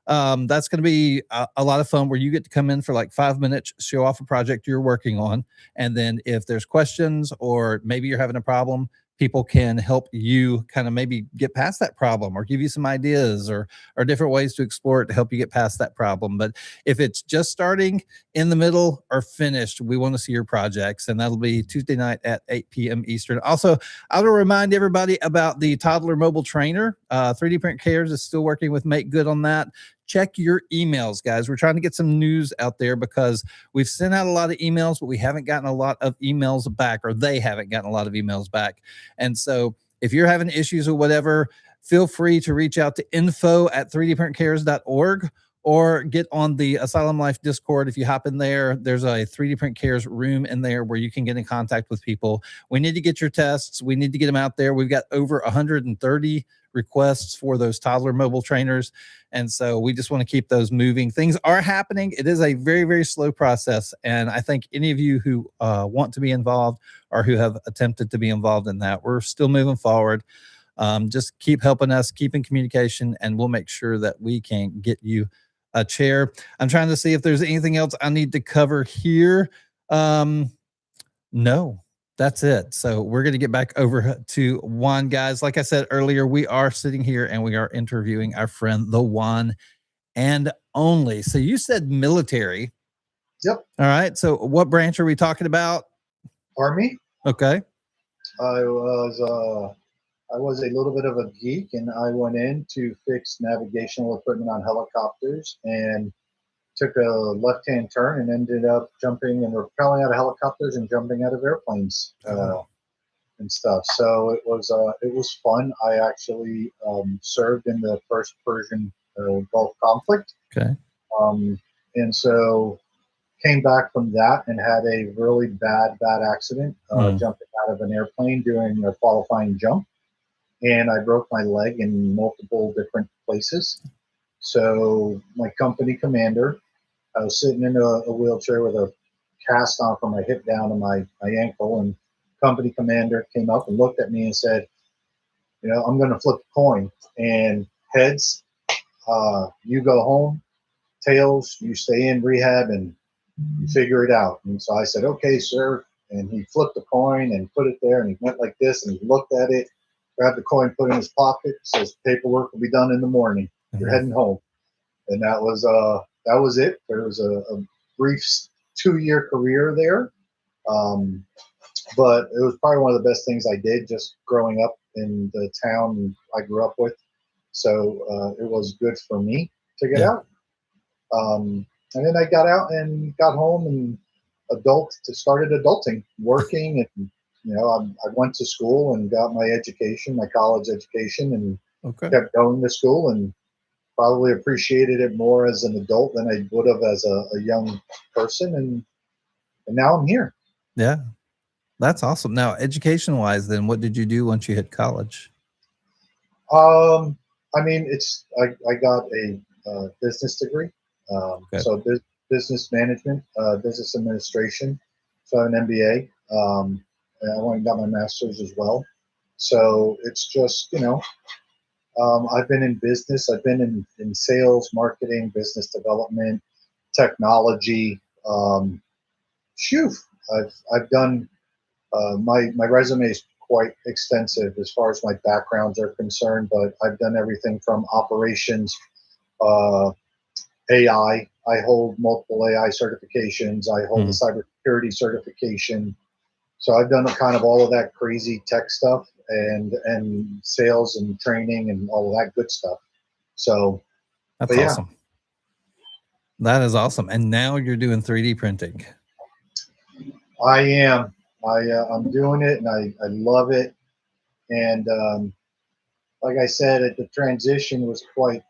That's going to be a lot of fun where you get to come in for like 5 minutes, show off a project you're working on. And then if there's questions or maybe you're having a problem, people can help you kind of maybe get past that problem or give you some ideas or different ways to explore it to help you get past that problem. But if it's just starting, in the middle, or finished, we want to see your projects. And that'll be Tuesday night at 8 p.m. Eastern. Also, I will remind everybody about the toddler mobile trainer. 3D Print Cares is still working with Make Good on that. Check your emails, guys. We're trying to get some news out there because we've sent out a lot of emails, but we haven't gotten a lot of emails back, or they haven't gotten a lot of emails back. And so if you're having issues or whatever, feel free to reach out to info@3dprintcares.org or get on the Asylum Life Discord. If you hop in there, there's a 3D Print Cares room in there where you can get in contact with people. We need to get your tests. We need to get them out there. We've got over 130 requests for those toddler mobile trainers. And so we just want to keep those moving. Things are happening. It is a very, very slow process. And I think any of you who want to be involved or who have attempted to be involved in that, we're still moving forward. Just keep helping us, keep in communication, and we'll make sure that we can get you a chair. I'm trying to see if there's anything else I need to cover here. No, that's it. So we're going to get back over to Juan, guys. Like I said earlier, we are sitting here and we are interviewing our friend, the Juan and Only. So you said military.
Yep.
All right. So what branch are we talking about?
Army.
Okay.
I was a little bit of a geek, and I went in to fix navigational equipment on helicopters and took a left-hand turn and ended up jumping and rappelling out of helicopters and jumping out of airplanes and stuff. So it was fun. I actually served in the first Persian Gulf conflict.
Okay.
And so came back from that and had a really bad accident jumping out of an airplane doing a qualifying jump. And I broke my leg in multiple different places. So my company commander, I was sitting in a wheelchair with a cast on from my hip down to my ankle, and company commander came up and looked at me and said, I'm going to flip a coin, and heads, you go home, tails, you stay in rehab and you figure it out. And so I said, okay, sir. And he flipped the coin and put it there, and he went like this, and he looked at it, grabbed the coin, put it in his pocket, says paperwork will be done in the morning. You're heading home. And that was it. There was a brief 2-year career there. But it was probably one of the best things I did just growing up in the town I grew up with. So it was good for me to get out. And then I got out and got home and started adulting, working, and I went to school and got my education, my college education, and kept going to school, and probably appreciated it more as an adult than I would have as a young person. And now I'm here.
Yeah. That's awesome. Now, education wise, then what did you do once you hit college?
I mean, I got a business degree,
Okay.
so business management, business administration. So I have an MBA. And I went and got my master's as well. So it's just, I've been in business. I've been in sales, marketing, business development, technology. Phew, I've done my resume is quite extensive as far as my backgrounds are concerned, but I've done everything from operations, uh, AI. I hold multiple AI certifications. I hold a
Mhm.
cybersecurity certification. So I've done kind of all of that crazy tech stuff and sales and training and all of that good stuff. So,
That's
but yeah,
awesome. That is awesome. And now you're doing 3D printing.
I am. I'm doing it and I love it. And like I said, the transition was quite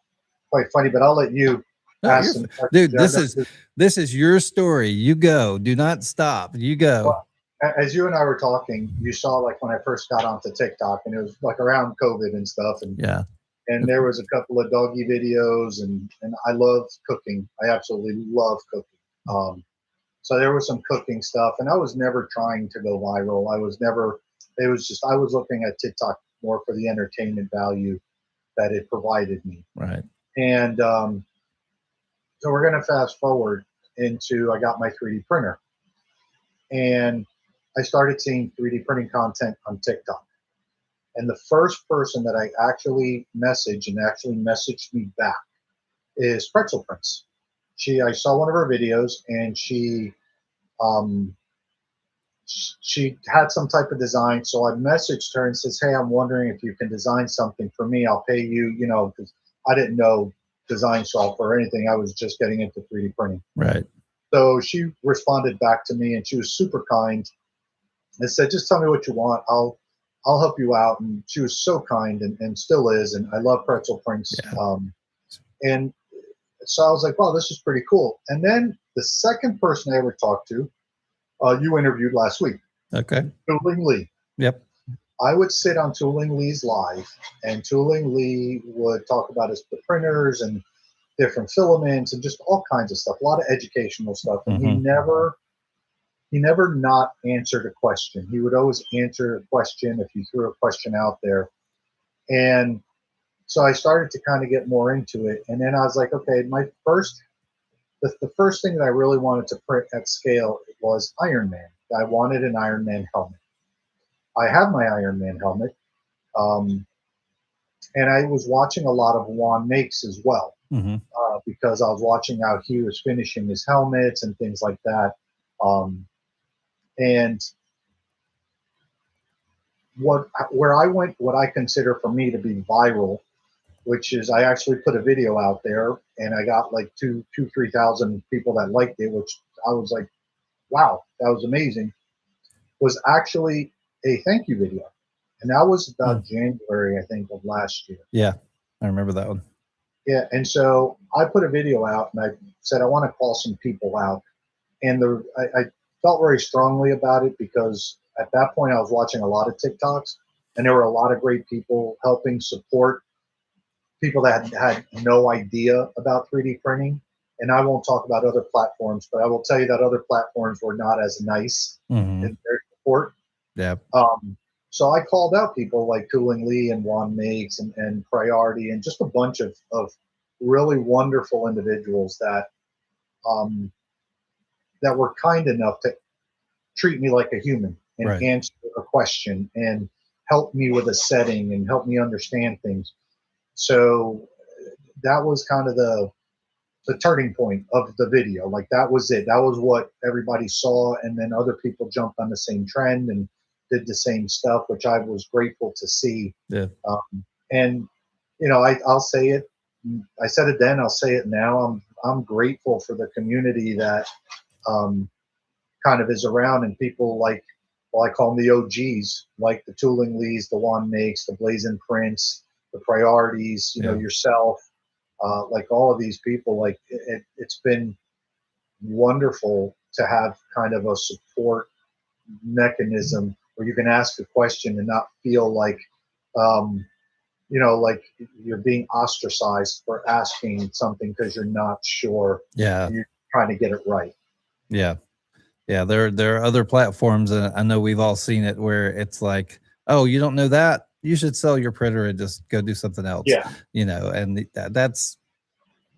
funny. But I'll let you
No,
ask some questions.
dude, this is your story. You go. Do not stop. You go.
Well, as you and I were talking, you saw like when I first got onto TikTok, and it was like around COVID and stuff,
Yeah.
and there was a couple of doggy videos, and I love cooking. I absolutely love cooking. Um, so there was some cooking stuff, and I was never trying to go viral. I was never. It was just I was looking at TikTok more for the entertainment value that it provided me.
Right.
And so we're going to fast forward into I got my 3D printer, and I started seeing 3D printing content on TikTok. And the first person that I actually messaged and actually messaged me back is Pretzel Prince. I saw one of her videos, and um, she had some type of design. So I messaged her and says, "Hey, I'm wondering if you can design something for me. I'll pay you, because I didn't know design software or anything. I was just getting into 3D printing."
Right.
So she responded back to me, and she was super kind and said, "Just tell me what you want. I'll help you out." And she was so kind and still is. And I love Pretzel Prince.
Yeah.
And so I was like, "Wow, this is pretty cool." And then the second person I ever talked to, you interviewed last week,
Okay.
Tooling Lee.
Yep.
I would sit on Tooling Lee's live, and Tooling Lee would talk about the printers and different filaments and just all kinds of stuff, a lot of educational stuff. And
Hmm.
he never not answered a question. He would always answer a question if you threw a question out there. And so I started to kind of get more into it. And then I was like, okay, the first thing that I really wanted to print at scale was Iron Man. I wanted an Iron Man helmet. I have my Iron Man helmet. Um, and I was watching a lot of Juan makes as well,
Hmm.
because I was watching how he was finishing his helmets and things like that. And where I went, what I consider for me to be viral, which is I actually put a video out there and I got like 3,000 people that liked it, which I was like, wow, that was amazing. Was actually a thank you video, and that was about January, I think, of last year.
Yeah. I remember that one.
Yeah, and so I put a video out and I said I want to call some people out, and I felt very strongly about it because at that point I was watching a lot of TikToks, and there were a lot of great people helping support people that had no idea about 3D printing. And I won't talk about other platforms, but I will tell you that other platforms were not as nice
Hmm.
in their support.
Yeah.
So I called out people like Tooling Lee and Juan Makes and Priority and just a bunch of really wonderful individuals um, that were kind enough to treat me like a human and
Right.
answer a question and help me with a setting and help me understand things. So that was kind of the turning point of the video. Like that was it. That was what everybody saw, and then other people jumped on the same trend and did the same stuff, which I was grateful to see.
Yeah.
And I'll say it. I said it then. I'll say it now. I'm grateful for the community that um, kind of is around, and people like, well, I call them the OGs, like the Tooling Lees, the Juan Makes, the Blazing Prince, the Priorities.
Yeah.
Yourself, like all of these people. Like it's been wonderful to have kind of a support mechanism where you can ask a question and not feel like, like you're being ostracized for asking something because you're not sure.
Yeah.
You're trying to get it right.
Yeah. Yeah. There are other platforms, and I know we've all seen it, where it's like, oh, you don't know that? You should sell your printer and just go do something else.
Yeah.
And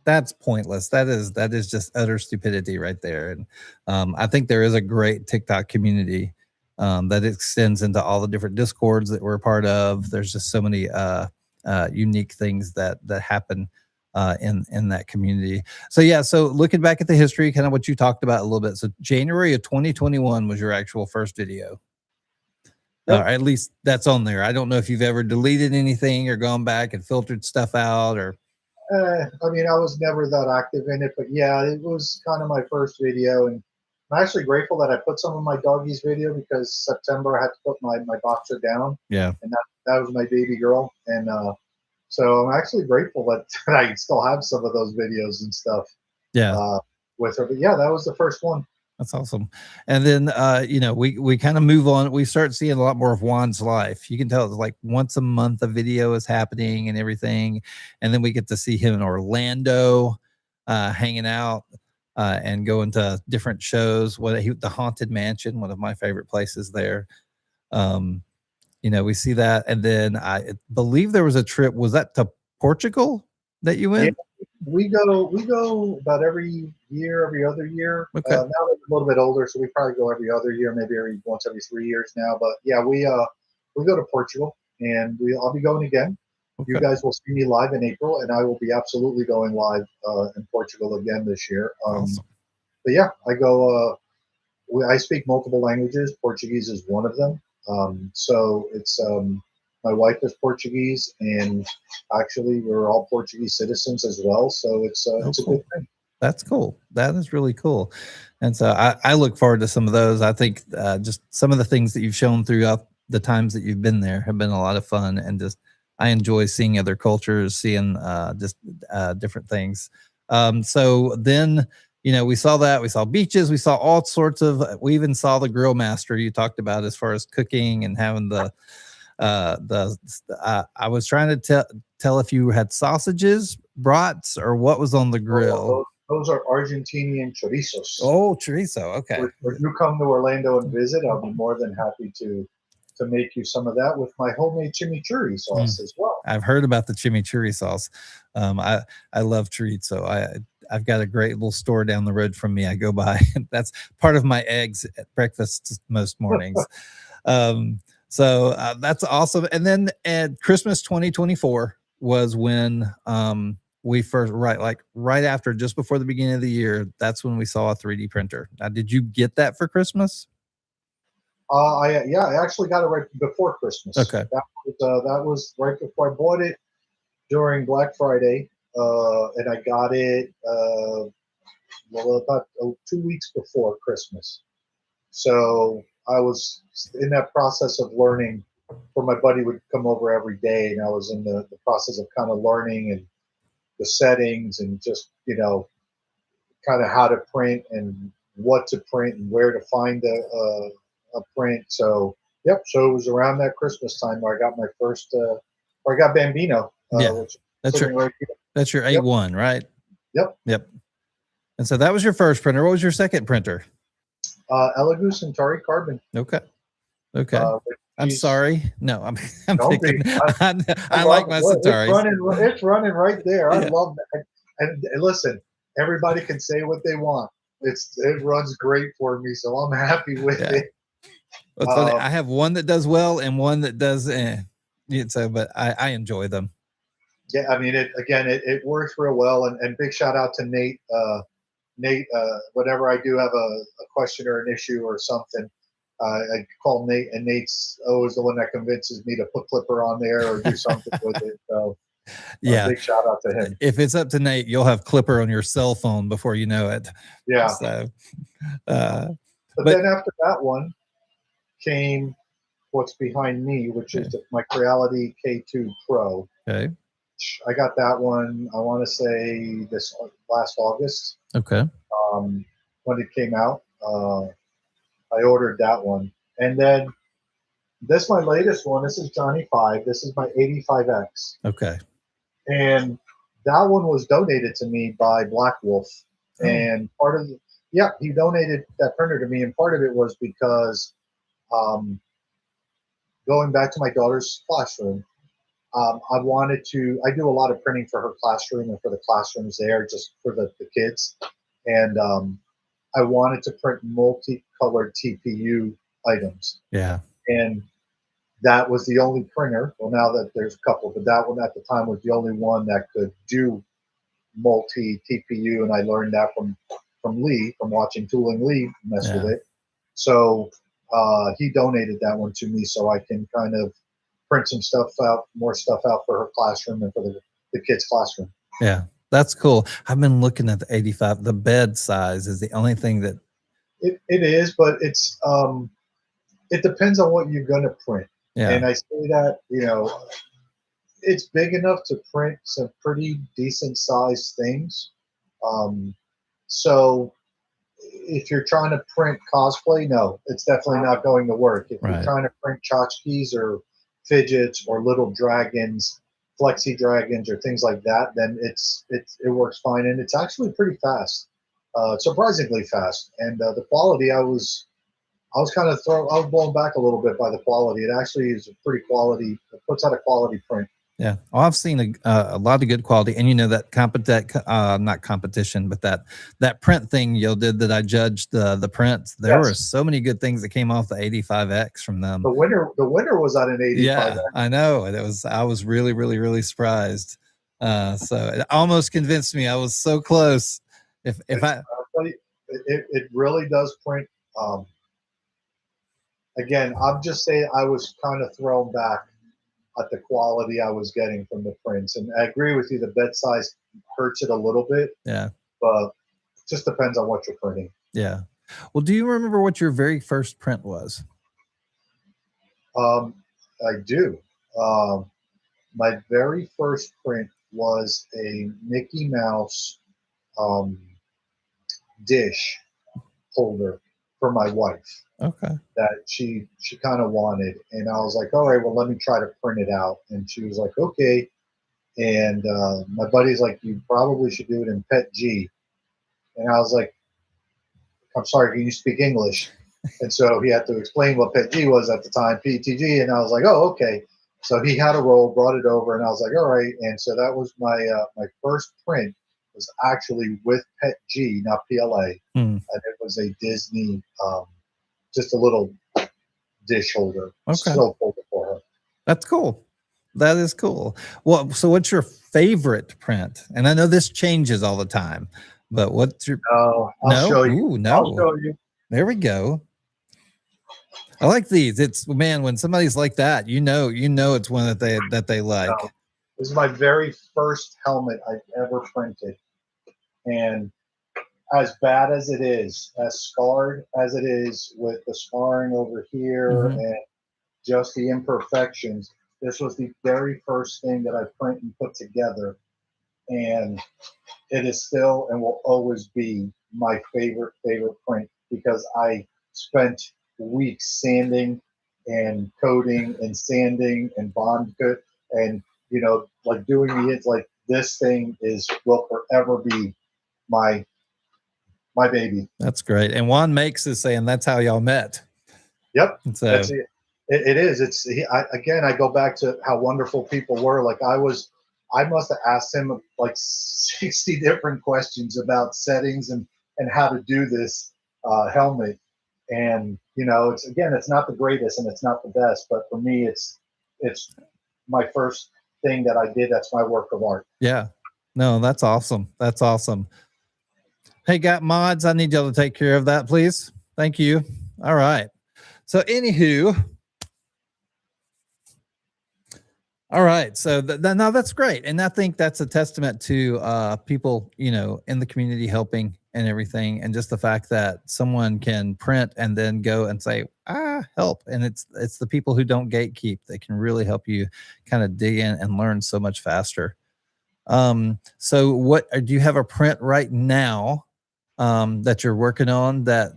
that's pointless. That is just utter stupidity right there. And I think there is a great TikTok community that extends into all the different discords that we're a part of. There's just so many unique things that happen in that community. So yeah, so looking back at the history, kind of what you talked about a little bit. So January of 2021 was your actual first video.
Yep.
At least that's on there. I don't know if you've ever deleted anything or gone back and filtered stuff out, or
I mean, I was never that active in it, but yeah, it was kind of my first video, and I'm actually grateful that I put some of my doggies video because September I had to put my boxer down.
Yeah.
And that was my baby girl, and so I'm actually grateful that I still have some of those videos and stuff.
Yeah.
With her, but yeah, that was the first one.
That's awesome. And then, we kind of move on. We start seeing a lot more of Juan's life. You can tell it's like once a month a video is happening and everything. And then we get to see him in Orlando, hanging out, and going to different shows. The Haunted Mansion, one of my favorite places there. We see that. And then I believe there was a trip. Was that to Portugal that you went?
Yeah. We go about every year, every other year.
Okay.
Now that we're a little bit older, so we probably go every other year, maybe once every 3 years now. But yeah, we go to Portugal, and I'll be going again.
Okay.
You guys will see me live in April, and I will be absolutely going live in Portugal again this year.
Awesome.
But yeah, I go. I speak multiple languages. Portuguese is one of them. So it's my wife is Portuguese, and actually we're all Portuguese citizens as well. So it's a good thing.
That's cool. That is really cool. And so I look forward to some of those. I think just some of the things that you've shown throughout the times that you've been there have been a lot of fun, and just I enjoy seeing other cultures, seeing just different things. So then, we saw that. We saw beaches. We saw all sorts of. We even saw the grill master you talked about as far as cooking and having I was trying to tell if you had sausages, brats, or what was on the grill.
Those are Argentinian chorizos.
Oh, chorizo. Okay.
When you come to Orlando and visit, I'll be more than happy to make you some of that with my homemade chimichurri sauce as well.
I've heard about the chimichurri sauce. I love chorizo. I've got a great little store down the road from me. I go by. That's part of my eggs at breakfast most mornings. So that's awesome. And then at Christmas 2024 was when we first, right after, just before the beginning of the year, that's when we saw a 3D printer. Now, did you get that for Christmas?
I actually got it right before Christmas.
Okay.
That was right before I bought it during Black Friday, and I got it about 2 weeks before Christmas. So I was in that process of learning, where my buddy would come over every day, and I was in the process of kind of learning and the settings, and just kind of how to print and what to print and where to find a print. So yep. So it was around that Christmas time where I got my first, or I got Bambino.
Which that's your right here. That's your A1, right?
Yep.
And so that was your first printer. What was your second printer?
Elegoo Centauri Carbon.
Okay. I'm sorry. No, I'm thinking. I like my Centauri.
It's running right there. I love that. And listen, everybody can say what they want. It runs great for me, so I'm happy with it.
Well, funny. I have one that does well and one that does so, but I enjoy them.
Yeah, I mean, it works real well, and big shout out to Nate. Nate, whenever I do have a question or an issue or something, I call Nate, and Nate's always the one that convinces me to put Clipper on there or do something with it. So
yeah,
big shout out to him.
If it's up to Nate, you'll have Clipper on your cell phone before you know it.
Yeah.
So,
but then after that one came what's behind me, which is my Creality K2 Pro.
Okay.
I got that one, I want to say this last August.
Okay.
When it came out, I ordered that one. And then this my latest one. This is Johnny 5. This is my 85X.
Okay.
And that one was donated to me by Black Wolf.
Oh.
And part of he donated that printer to me, and part of it was because going back to my daughter's classroom, I wanted to. I do a lot of printing for her classroom and for the classrooms there, just for the kids, and I wanted to print multicolored TPU items.
Yeah.
And that was the only printer. Well, now that there's a couple, but that one at the time was the only one that could do multi TPU, and I learned that from Lee, from watching Tooling Lee mess with it. So he donated that one to me, so I can kind of print some stuff out, more stuff out for her classroom and for the kids' classroom.
Yeah, that's cool. I've been looking at the 85. The bed size is the only thing that
it is, but it's it depends on what you're going to print.
Yeah.
And I say that, it's big enough to print some pretty decent sized things. So if you're trying to print cosplay, no, it's definitely not going to work. If you're trying to print tchotchkes or fidgets or little dragons, flexi dragons or things like that, then it works fine, and it's actually pretty fast, surprisingly fast. And the quality, I was blown back a little bit by the quality. It actually is a pretty quality. It puts out a quality print.
Yeah. Oh, I've seen a lot of good quality, and that not competition, but that print thing you did that I judged the prints. There were so many good things that came off the 85X from them.
The winner was on an 85X.
Yeah, I know. I was really, really, really surprised. So it almost convinced me. I was so close. It
really does print. Again, I'm just saying I was kind of thrown back at the quality I was getting from the prints. And I agree with you, the bed size hurts it a little bit.
Yeah.
But it just depends on what you're printing.
Yeah. Well, do you remember what your very first print was?
I do. My very first print was a Mickey Mouse dish holder for my wife.
Okay.
That she kind of wanted, and I was like, all right, well, let me try to print it out. And she was like, okay. And my buddy's like, you probably should do it in Pet G. And I was like, I'm sorry, can you speak English? And so he had to explain what Pet G was at the time, PETG. And I was like, oh, okay. So he had a roll, brought it over, and I was like, all right. And so that was my first print was actually with Pet G, not PLA. And it was a Disney, just a little dish holder.
Okay.
Still holder for her.
That's cool. That is cool. Well, so what's your favorite print? And I know this changes all the time, but what's your?
I'll show you.
Ooh, no.
I'll show you.
There we go. I like these. It's, man, when somebody's like that, you know it's one that they like.
No. This is my very first helmet I've ever printed, and as bad as it is, as scarred as it is with the scarring over here and just the imperfections, this was the very first thing that I print and put together. And it is still and will always be my favorite print, because I spent weeks sanding and coating and sanding and bond coat and, like doing it. Like, this thing will forever be my baby.
That's great. And Juan Makes is saying that's how y'all met.
Yep.
So
that's it. It is. Again, I go back to how wonderful people were. Like, I must have asked him like 60 different questions about settings and how to do this helmet. And, it's not the greatest and it's not the best, but for me, it's my first thing that I did. That's my work of art.
Yeah. No, that's awesome. That's awesome. Hey, got mods. I need y'all to take care of that, please. Thank you. All right. So anywho, all right. So no, that's great. And I think that's a testament to people, in the community helping and everything. And just the fact that someone can print and then go and say, help. And it's the people who don't gatekeep that can really help you kind of dig in and learn so much faster. So what do you have a print right now that you're working on that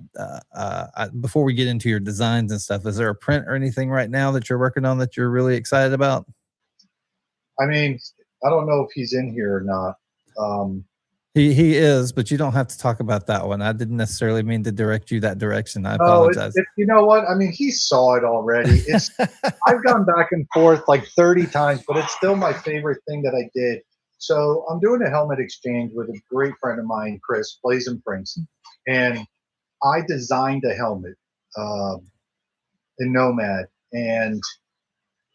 before we get into your designs and stuff? Is there a print or anything right now that you're working on that you're really excited about?
I mean, I don't know if he's in here or not. Um,
He is, but you don't have to talk about that one. I didn't necessarily mean to direct you that direction. I
oh,
apologize.
you know what? I mean, he saw it already. I've gone back and forth like 30 times, but it's still my favorite thing that I did. So I'm doing a helmet exchange with a great friend of mine, Chris Blazing Prince, and I designed a helmet um, in Nomad, and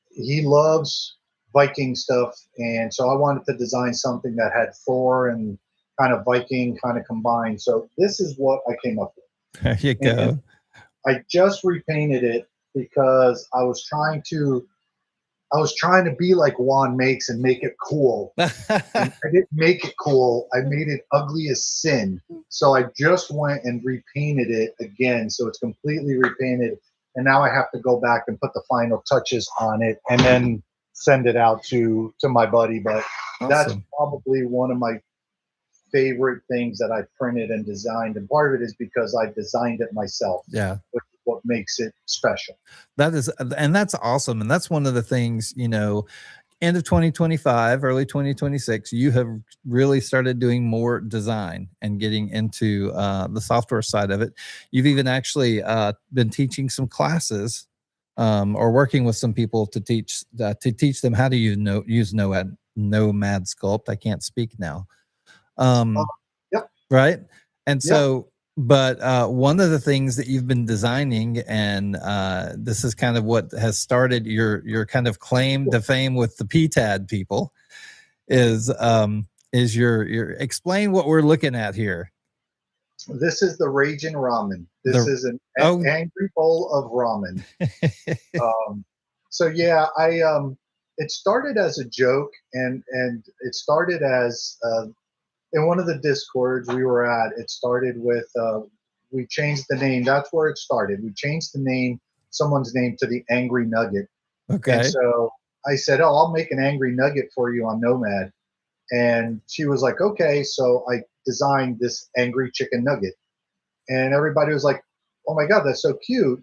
he loves Viking stuff, and so I wanted to design something that had Thor and kind of Viking kind of combined. So this is what I came up
There you
with, and
go.
I just repainted it because I was trying to be like Juan makes and make it cool. And I didn't make it cool. I made it ugly as sin. So I just went and repainted it again. So it's completely repainted. And now I have to go back and put the final touches on it and then send it out to my buddy. But that's
Awesome.
probably one of my favorite things that I printed and designed. And part of it is because I designed it myself,
Yeah.
which is what makes it special.
That is, and that's awesome. And that's one of the things, end of 2025, early 2026, you have really started doing more design and getting into the software side of it. You've even actually been teaching some classes or working with some people to teach them how to use Nomad Sculpt. I can't speak now.
Uh,
Um,
yep.
right. And
Yeah.
so, but one of the things that you've been designing, and this is kind of what has started your kind of claim to fame with the PTAD people, is your explain what we're looking at here.
This is the Raging Ramen. This
The
is an
oh
angry bowl of ramen. Um, so yeah, I it started as a joke, and it started as in one of the discords we were at. It started with we changed the name. That's where it started. We changed the name, someone's name, to the Angry Nugget, and
okay.
so I said, "Oh, I'll make an Angry Nugget for you on Nomad." And she was like, "Okay." So I designed this angry chicken nugget, and everybody was like, "Oh my god, that's so cute!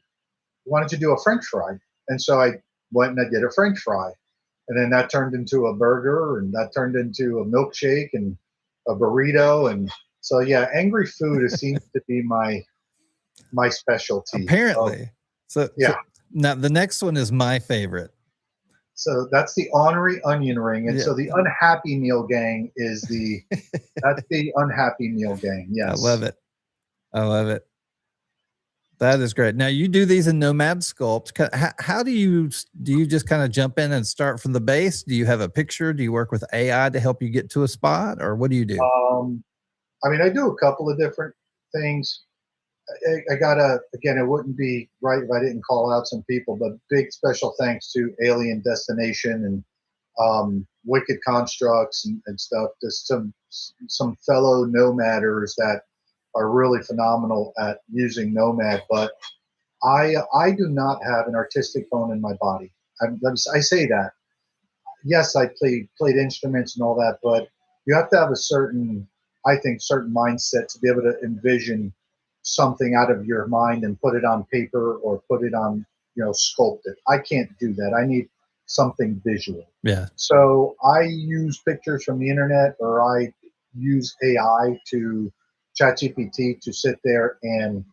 Why don't you do a French fry?" And so I went and I did a French fry, and then that turned into a burger, and that turned into a milkshake and a burrito, and so yeah, angry food seems to be my specialty.
Apparently. So
Yeah,
now the next one is my favorite.
so that's the Honorary Onion Ring, and
Yeah.
so the Unhappy Meal Gang is that's the Unhappy Meal Gang.
I love
Yes.
it. I love it. That is great. Now you do these in Nomad Sculpt. How do you just kind of jump in and start from the base? Do you have a picture? Do you work with AI to help you get to a spot, or what do you do?
I mean, I do a couple of different things. I gotta again. It wouldn't be right if I didn't call out some people, but big special thanks to Alien Destination and Wicked Constructs and stuff. Just some fellow nomaders that are really phenomenal at using Nomad. But I do not have an artistic bone in my body. I say that. Yes, I played instruments and all that, but you have to have a certain, I think, certain mindset to be able to envision something out of your mind and put it on paper or put it on, sculpt it. I can't do that. I need something visual.
Yeah.
So I use pictures from the internet, or I use AI to ChatGPT to sit there and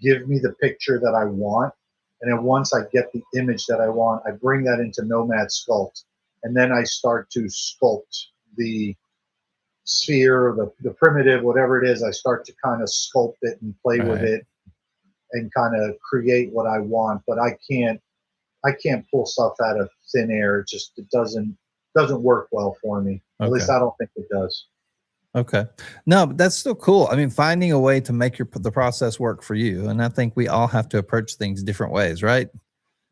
give me the picture that I want. And then once I get the image that I want, I bring that into Nomad Sculpt. And then I start to sculpt the sphere, the primitive, whatever it is. I start to kind of sculpt it and play with
Right.
it and kind of create what I want. But I can't pull stuff out of thin air. It doesn't work well for me. At least
Okay.
I don't think it does.
Okay. No, but that's still cool. I mean, finding a way to make the process work for you, and I think we all have to approach things different ways, right?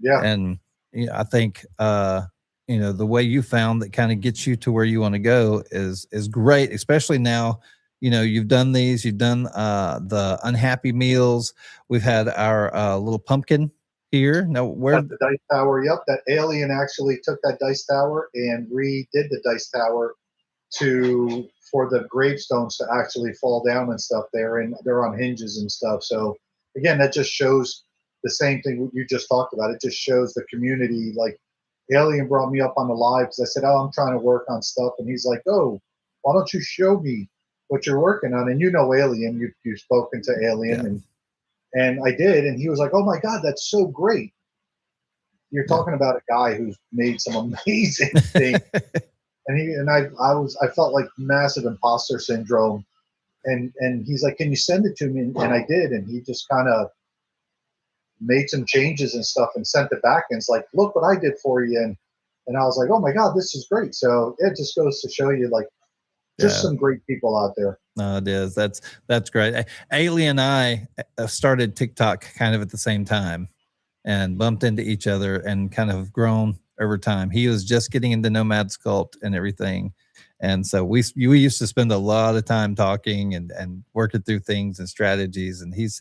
Yeah.
And I think the way you found that kind of gets you to where you want to go is great, especially now. You've done these, you've done the unhappy meals. We've had our little pumpkin here. Now, where
That's the dice tower. Yep, that alien actually took that dice tower and redid the dice tower for the gravestones to actually fall down and stuff there, and they're on hinges and stuff. So again, that just shows the same thing you just talked about. It just shows the community. Like Alien brought me up on the live because I said, "Oh, I'm trying to work on stuff," and he's like, "Oh, why don't you show me what you're working on?" And you know, Alien, you've spoken to Alien,
Yeah.
and I did, and he was like, "Oh my God, that's so great." You're
Yeah.
talking about a guy who's made some amazing things, and I felt like massive imposter syndrome, and he's like, "Can you send it to me?" And I did, and he just kind of made some changes and stuff and sent it back, and it's like, "Look what I did for you," and I was like, "Oh my God, this is great." So it just goes to show you, like, just
Yeah.
some great people out there.
No, it is. That's great. Alien and I started TikTok kind of at the same time and bumped into each other and kind of grown over time. He was just getting into Nomad Sculpt and everything. And so we used to spend a lot of time talking and working through things and strategies. And he's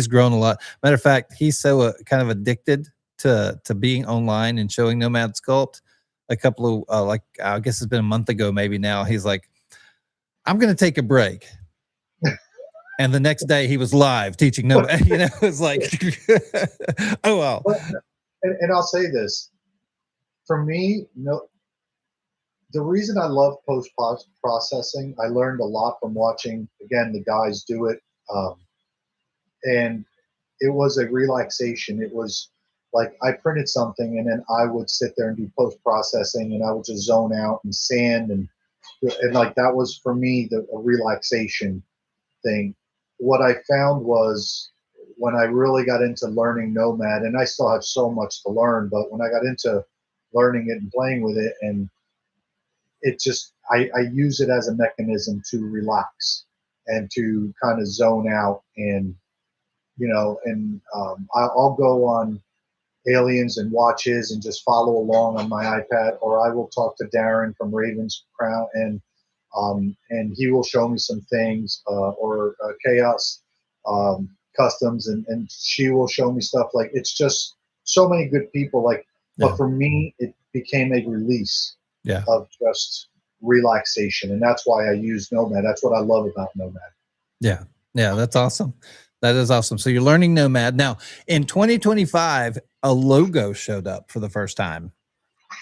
grown a lot. Matter of fact, he's so kind of addicted to being online and showing Nomad Sculpt. A couple of like I guess it's been a month ago, maybe now. He's like, I'm going to take a break. And the next day he was live teaching Nomad. You know, it's like, oh well.
But, and I'll say this, for me, no, the reason I love post processing, I learned a lot from watching again the guys do it, and it was a relaxation. It was like I printed something and then I would sit there and do post processing, and I would just zone out and sand and like that was for me the a relaxation thing. What I found was when I really got into learning Nomad, and I still have so much to learn, but when I got into learning it and playing with it, and it just I use it as a mechanism to relax and to kind of zone out, and I'll go on Aliens and watch his and just follow along on my iPad, or I will talk to Darren from Ravens Crown, and he will show me some things, or Chaos Customs, and she will show me stuff. Like it's just so many good people. Like,
Yeah.
but for me, it became a release
Yeah.
of just relaxation, and that's why I use Nomad. That's what I love about Nomad.
Yeah. Yeah. That's awesome. That is awesome. So you're learning Nomad. Now in 2025, a logo showed up for the first time.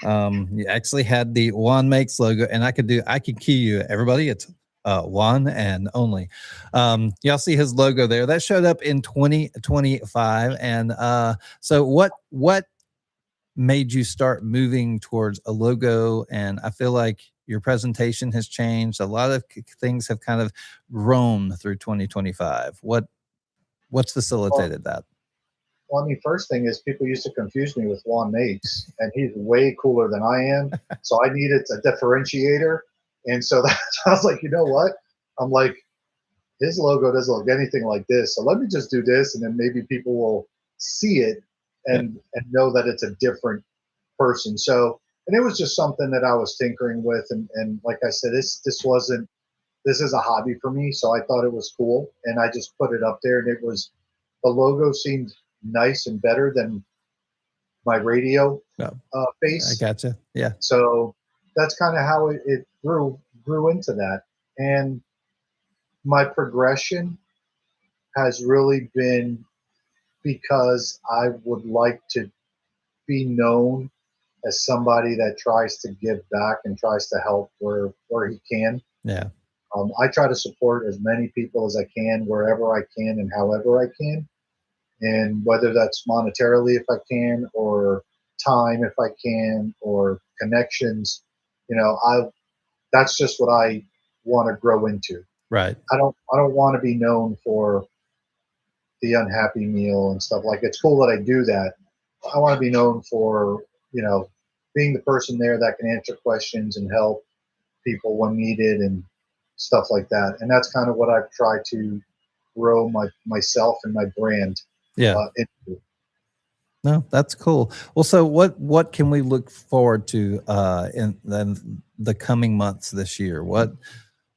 You actually had the Juan Makes logo, and I can key you everybody. It's Juan and Only. Y'all see his logo there. That showed up in 2025. And so what made you start moving towards a logo? And I feel like your presentation has changed. A lot of things have kind of grown through 2025. What's
Well,
facilitated that?
well, I mean, first thing is people used to confuse me with Juan Makes, and he's way cooler than I am. So I needed a differentiator. And so that's, I was like, you know what? I'm like, his logo doesn't look anything like this. So let me just do this, and then maybe people will see it
Yeah.
and know that it's a different person. So, and it was just something that I was tinkering with, and like I said, this is a hobby for me, so I thought it was cool, and I just put it up there, and it was the logo seemed nice and better than my radio
No, I
face.
gotcha. Yeah.
So that's kind of how it grew into that, and my progression has really been because I would like to be known as somebody that tries to give back and tries to help where he can.
Yeah.
I try to support as many people as I can wherever I can and however I can, and whether that's monetarily if I can, or time if I can, or connections. I that's just what I want to grow into.
Right.
I don't want to be known for the unhappy meal and stuff. Like, it's cool that I do that. I want to be known for being the person there that can answer questions and help people when needed and stuff like that. And that's kind of what I've tried to grow myself and my brand
Yeah.
into.
No, that's cool. Well, so what can we look forward to in the coming months this year? What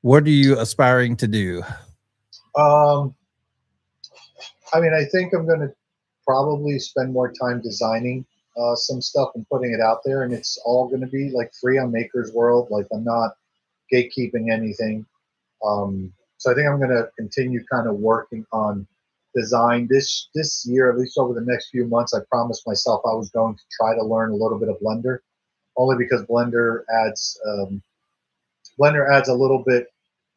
are you aspiring to do?
Um, I mean, I think I'm going to probably spend more time designing some stuff and putting it out there, and it's all going to be like free on Maker's World. Like, I'm not gatekeeping anything. So I think I'm going to continue kind of working on design this year, at least over the next few months. I promised myself I was going to try to learn a little bit of Blender, only because Blender adds a little bit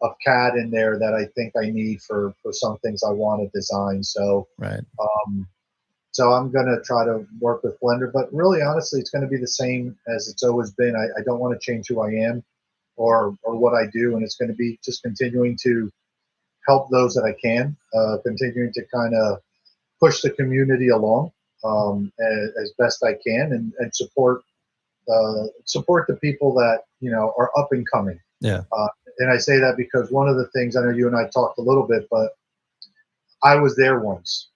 of CAD in there that I think I need for some things I want to design. So
Right.
so I'm going to try to work with Blender, but really, honestly, it's going to be the same as it's always been. I don't want to change who I am or what I do, and it's going to be just continuing to help those that I can, continuing to kind of push the community along as best I can, and support the people that are up and coming.
Yeah.
And I say that because one of the things, I know you and I talked a little bit, but I was there once,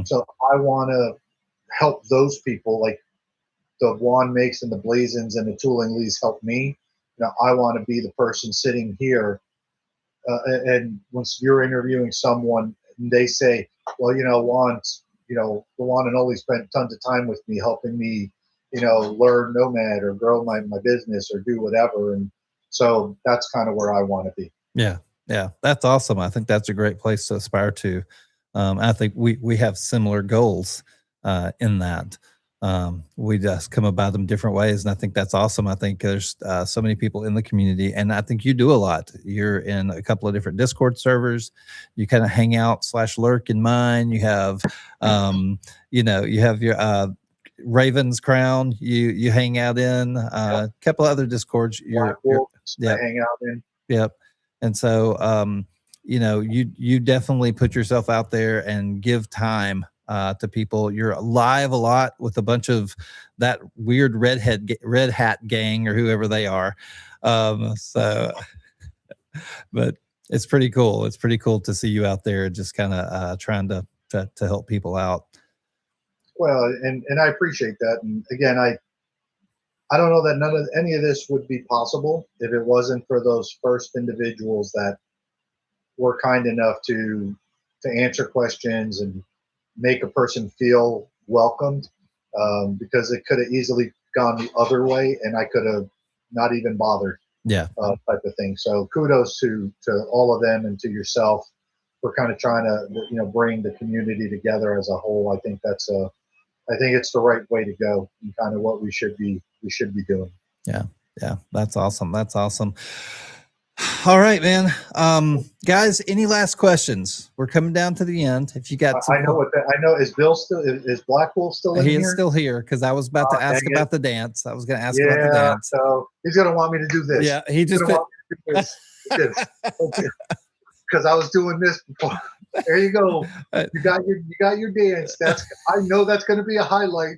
so I want to help those people, like the Juan Makes and the Blazins and the Tooling Lees help me. I want to be the person sitting here, and once you're interviewing someone, and they say, "Well, the Juan and Only spent tons of time with me, helping me, learn Nomad or grow my business or do whatever," and so that's kind of where I want to be.
Yeah. Yeah. That's awesome. I think that's a great place to aspire to. I think we have similar goals in that. We just come about them different ways, and I think that's awesome. I think there's so many people in the community, and I think you do a lot. You're in a couple of different Discord servers. You kind of hang out / lurk in mine. You have, you have your Raven's Crown. You hang out in a couple other Discords.
Black Wolves, I hang out in.
Yep. And so, you definitely put yourself out there and give time to people. You're live a lot with a bunch of that weird red hat gang or whoever they are. But it's pretty cool. It's pretty cool to see you out there just kind of trying to help people out.
Well, and I appreciate that. And again, I don't know that any of this would be possible if it wasn't for those first individuals that were kind enough to answer questions and make a person feel welcomed, because it could have easily gone the other way, and I could have not even bothered.
Yeah.
Type of thing. So kudos to all of them and to yourself for kind of trying to bring the community together as a whole. I think it's the right way to go and kind of what we should be doing.
Yeah. Yeah. That's awesome. That's awesome. All right, man. Guys, any last questions? We're coming down to the end. If you got,
I know. Is Bill still? Is Black Wolf still in here?
He is still here because I was about to ask about the dance. I was going to ask about the dance.
So he's going to want me to do this.
Yeah, he just
because I was doing this before. There you go. You got your dance. I know that's going to be a highlight.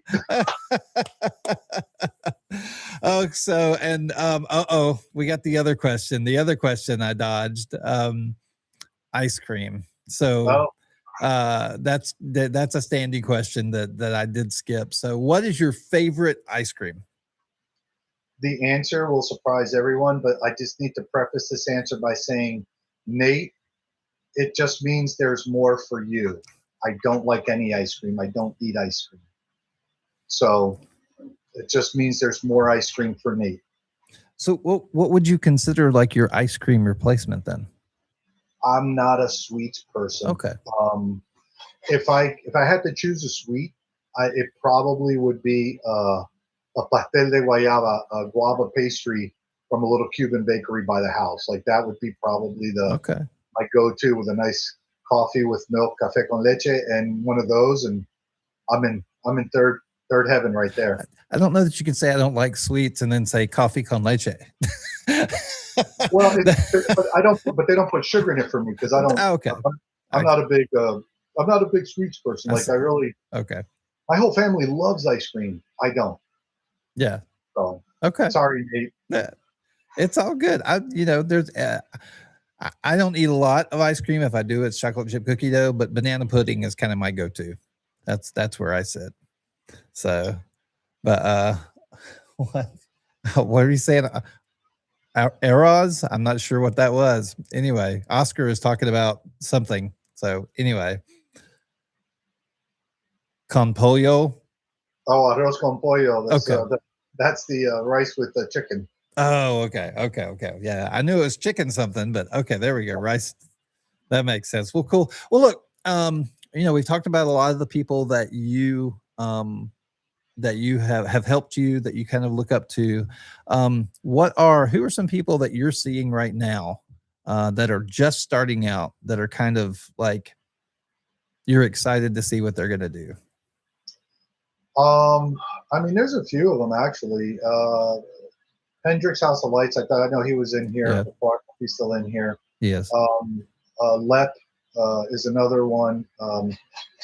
We got the other question. The other question I dodged. Ice cream. So that's a standing question that I did skip. So what is your favorite ice cream?
The answer will surprise everyone, but I just need to preface this answer by saying, Nate, it just means there's more for you. I don't like any ice cream. I don't eat ice cream. So it just means there's more ice cream for me.
So what would you consider like your ice cream replacement then?
I'm not a sweets person.
Okay.
If I had to choose a sweet, it probably would be a pastel de guayaba, a guava pastry from a little Cuban bakery by the house. Like that would be probably my go-to, with a nice coffee with milk, café con leche, and one of those, and I'm in third heaven right there.
I don't know that you can say I don't like sweets and then say coffee con leche.
Well, but they don't put sugar in it for me because I don't.
Okay.
I'm not a big sweets person. Like
Okay.
My whole family loves ice cream. I don't.
Yeah.
So
okay.
Sorry, Nate.
Yeah. It's all good. I don't eat a lot of ice cream. If I do, it's chocolate chip cookie dough, but banana pudding is kind of my go-to. That's where I sit. So, but what are you saying? Eros? I'm not sure what that was. Anyway, Oscar is talking about something. So anyway, con pollo.
Oh, arroz con pollo.
Okay.
That's the rice with the chicken.
Oh, okay, okay. Yeah, I knew it was chicken something, but okay, there we go. Rice. That makes sense. Well, cool. Well, look, we've talked about a lot of the people that you have helped you, that you kind of look up to. Who are some people that you're seeing right now that are just starting out, that are kind of like you're excited to see what they're going to do?
I mean, there's a few of them actually. Hendrix House of Lights. I know he was in here
Yeah.
before. He's still in here.
Yes.
Lep is another one.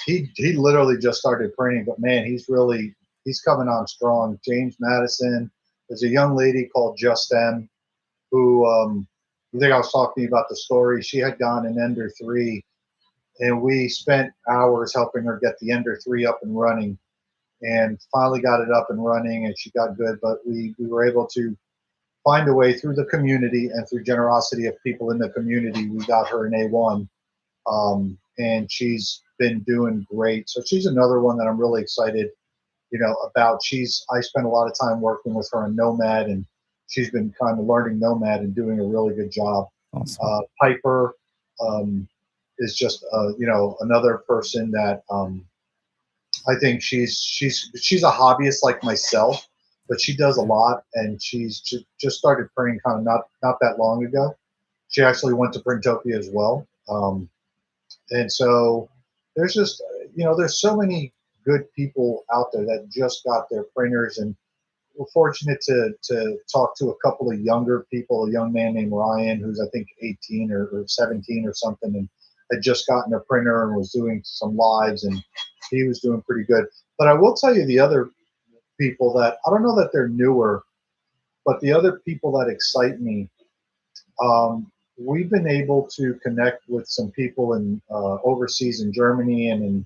He literally just started printing, but man, he's coming on strong. James Madison. There's a young lady called Just M who I think I was talking to you about the story. She had gone in Ender 3, and we spent hours helping her get the Ender 3 up and running, and finally got it up and running, and she got good. But we were able to find a way through the community and through generosity of people in the community. We got her an A1, and she's been doing great. So she's another one that I'm really excited, about. I spent a lot of time working with her in Nomad, and she's been kind of learning Nomad and doing a really good job.
Awesome.
Piper is just another person that I think she's a hobbyist like myself, but she does a lot, and she's just started printing kind of not that long ago. She actually went to Printopia as well, and so there's just there's so many good people out there that just got their printers, and we're fortunate to talk to a couple of younger people. A young man named Ryan, who's I think 18 or 17 or something, and had just gotten a printer and was doing some lives, and he was doing pretty good. But I will tell you the other people that I don't know that they're newer, but the other people that excite me. We've been able to connect with some people in overseas in Germany and in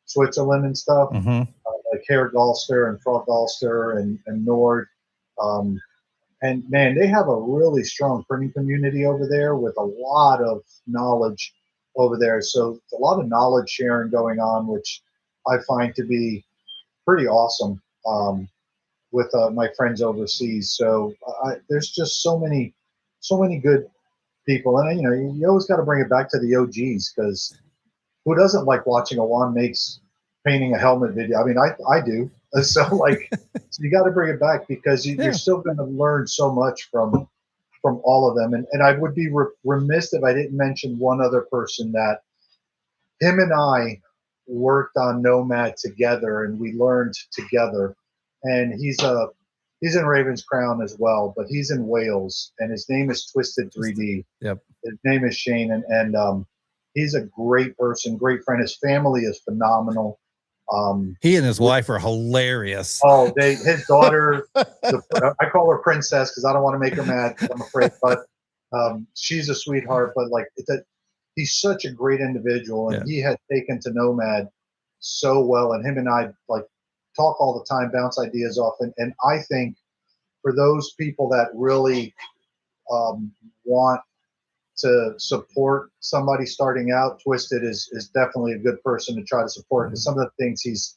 Switzerland and stuff,
Mm-hmm.
like Herr Galster and Frau Galster and Nord. Um, and man, they have a really strong printing community over there with a lot of knowledge over there. So a lot of knowledge sharing going on, which I find to be pretty awesome with my friends overseas. So there's just so many good people, and you always got to bring it back to the OGs because who doesn't like watching a Juan Makes painting a helmet video? I mean, I do. So so you got to bring it back because you're still going to learn so much from all of them. And I would be remiss if I didn't mention one other person that him and I worked on Nomad together, and we learned together. And he's in Raven's Crown as well, but he's in Wales, and his name is Twisted 3D.
Yep.
His name is Shane, and he's a great person, great friend. His family is phenomenal.
He and his wife are hilarious.
Oh, his daughter, I call her Princess because I don't want to make her mad because I'm afraid, but she's a sweetheart. But he's such a great individual, and he had taken to Nomad so well, and him and I talk all the time, bounce ideas off, and I think for those people that really want to support somebody starting out, Twisted is definitely a good person to try to support because some of the things he's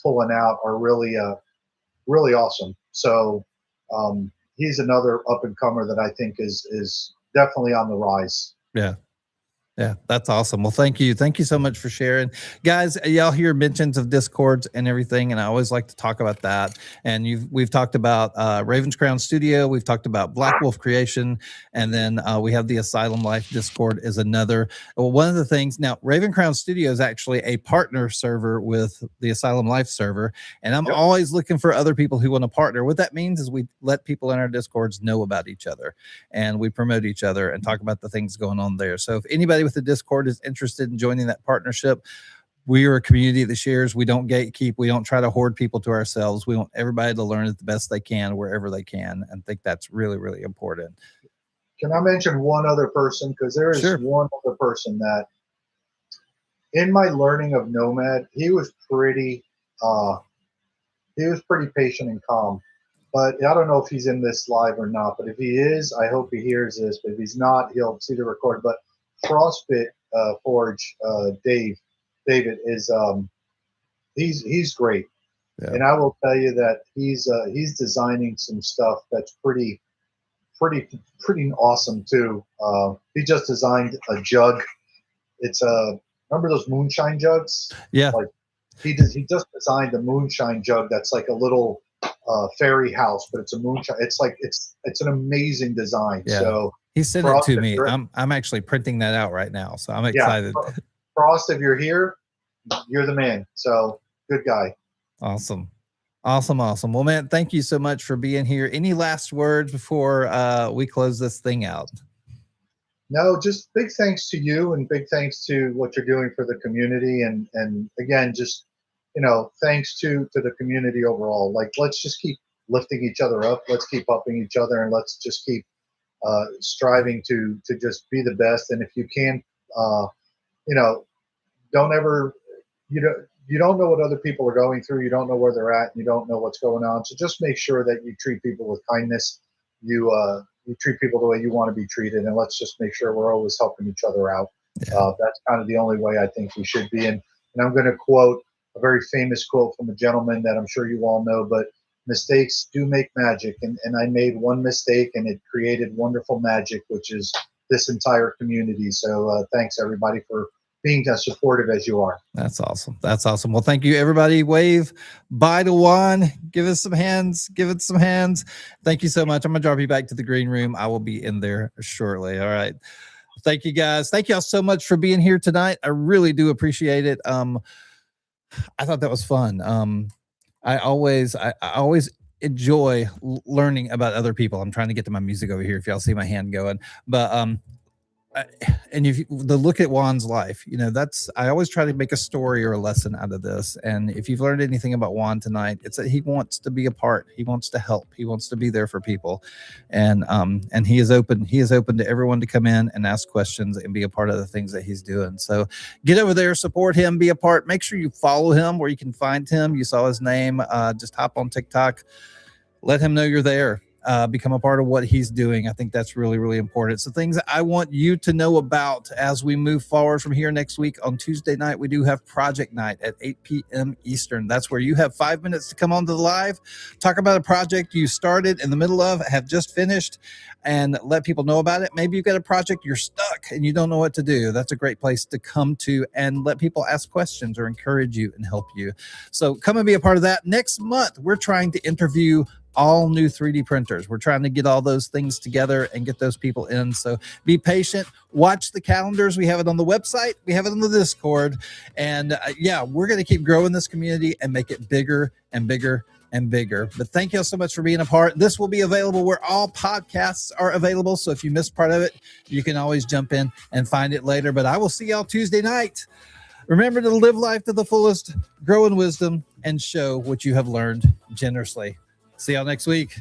pulling out are really really awesome. So he's another up and comer that I think is definitely on the rise.
Yeah. Yeah, that's awesome. Well, thank you. Thank you so much for sharing. Guys, y'all hear mentions of Discords and everything, and I always like to talk about that. And we've talked about Raven's Crown Studio. We've talked about Black Wolf Creation, and then we have the Asylum Life Discord is another. Well, one of the things, now, Raven Crown Studio is actually a partner server with the Asylum Life server, and I'm always looking for other people who want to partner. What that means is we let people in our Discords know about each other, and we promote each other and talk about the things going on there. So if anybody with the Discord is interested in joining that partnership, we are a community that shares. We don't gatekeep. We don't try to hoard people to ourselves. We want everybody to learn it the best they can wherever they can, and think that's really, really important.
Can I mention one other person? Because there is one other person that in my learning of Nomad, he was pretty patient and calm. But I don't know if he's in this live or not. But if he is, I hope he hears this. But if he's not, he'll see the record. But Frostbit Forge, David is he's great.
Yeah.
And I will tell you that he's designing some stuff that's pretty awesome too. He just designed a jug. It's a remember those moonshine jugs?
Yeah.
Like he just designed a moonshine jug that's like a little fairy house, but it's a moonshine. It's like it's an amazing design.
Yeah.
So
He sent it to me. I'm actually printing that out right now, so I'm excited.
Yeah, Frost, if you're here, you're the man. So good guy.
Awesome. Well, man, thank you so much for being here. Any last words before we close this thing out?
No, just big thanks to you and big thanks to what you're doing for the community. And again, just, thanks to the community overall. Like, let's just keep lifting each other up. Let's keep upping each other, and let's just keep striving to just be the best. And if you can, don't ever, you don't know what other people are going through. You don't know where they're at. And you don't know what's going on. So just make sure that you treat people with kindness. You treat people the way you want to be treated, and let's just make sure we're always helping each other out.
Yeah.
That's kind of the only way I think we should be. And I'm going to quote a very famous quote from a gentleman that I'm sure you all know, but mistakes do make magic. And I made one mistake, and it created wonderful magic, which is this entire community. So thanks, everybody, for being as supportive as you are.
That's awesome. Well, thank you, everybody. Wave bye to Juan. Give it some hands. Thank you so much. I'm gonna drop you back to the green room. I will be in there shortly. All right. Thank you, guys. Thank y'all so much for being here tonight. I really do appreciate it. I thought that was fun. I always enjoy learning about other people. I'm trying to get to my music over here if y'all see my hand going, but and if the look at Juan's life, I always try to make a story or a lesson out of this. And if you've learned anything about Juan tonight, it's that he wants to be a part. He wants to help. He wants to be there for people. And he is open. He is open to everyone to come in and ask questions and be a part of the things that he's doing. So get over there, support him, be a part. Make sure you follow him where you can find him. You saw his name. Just hop on TikTok. Let him know you're there. Become a part of what he's doing. I think that's really, really important. So things that I want you to know about as we move forward from here next week. On Tuesday night, we do have project night at 8 p.m. Eastern. That's where you have 5 minutes to come on to the live, talk about a project you started in the middle of, have just finished, and let people know about it. Maybe you've got a project you're stuck and you don't know what to do. That's a great place to come to and let people ask questions or encourage you and help you. So come and be a part of that. Next month, we're trying to interview all new 3D printers. We're trying to get all those things together and get those people in. So be patient. Watch the calendars. We have it on the website. We have it on the Discord. And we're going to keep growing this community and make it bigger and bigger and bigger. But thank you all so much for being a part. This will be available where all podcasts are available. So if you missed part of it, you can always jump in and find it later. But I will see y'all Tuesday night. Remember to live life to the fullest, grow in wisdom, and show what you have learned generously. See y'all next week.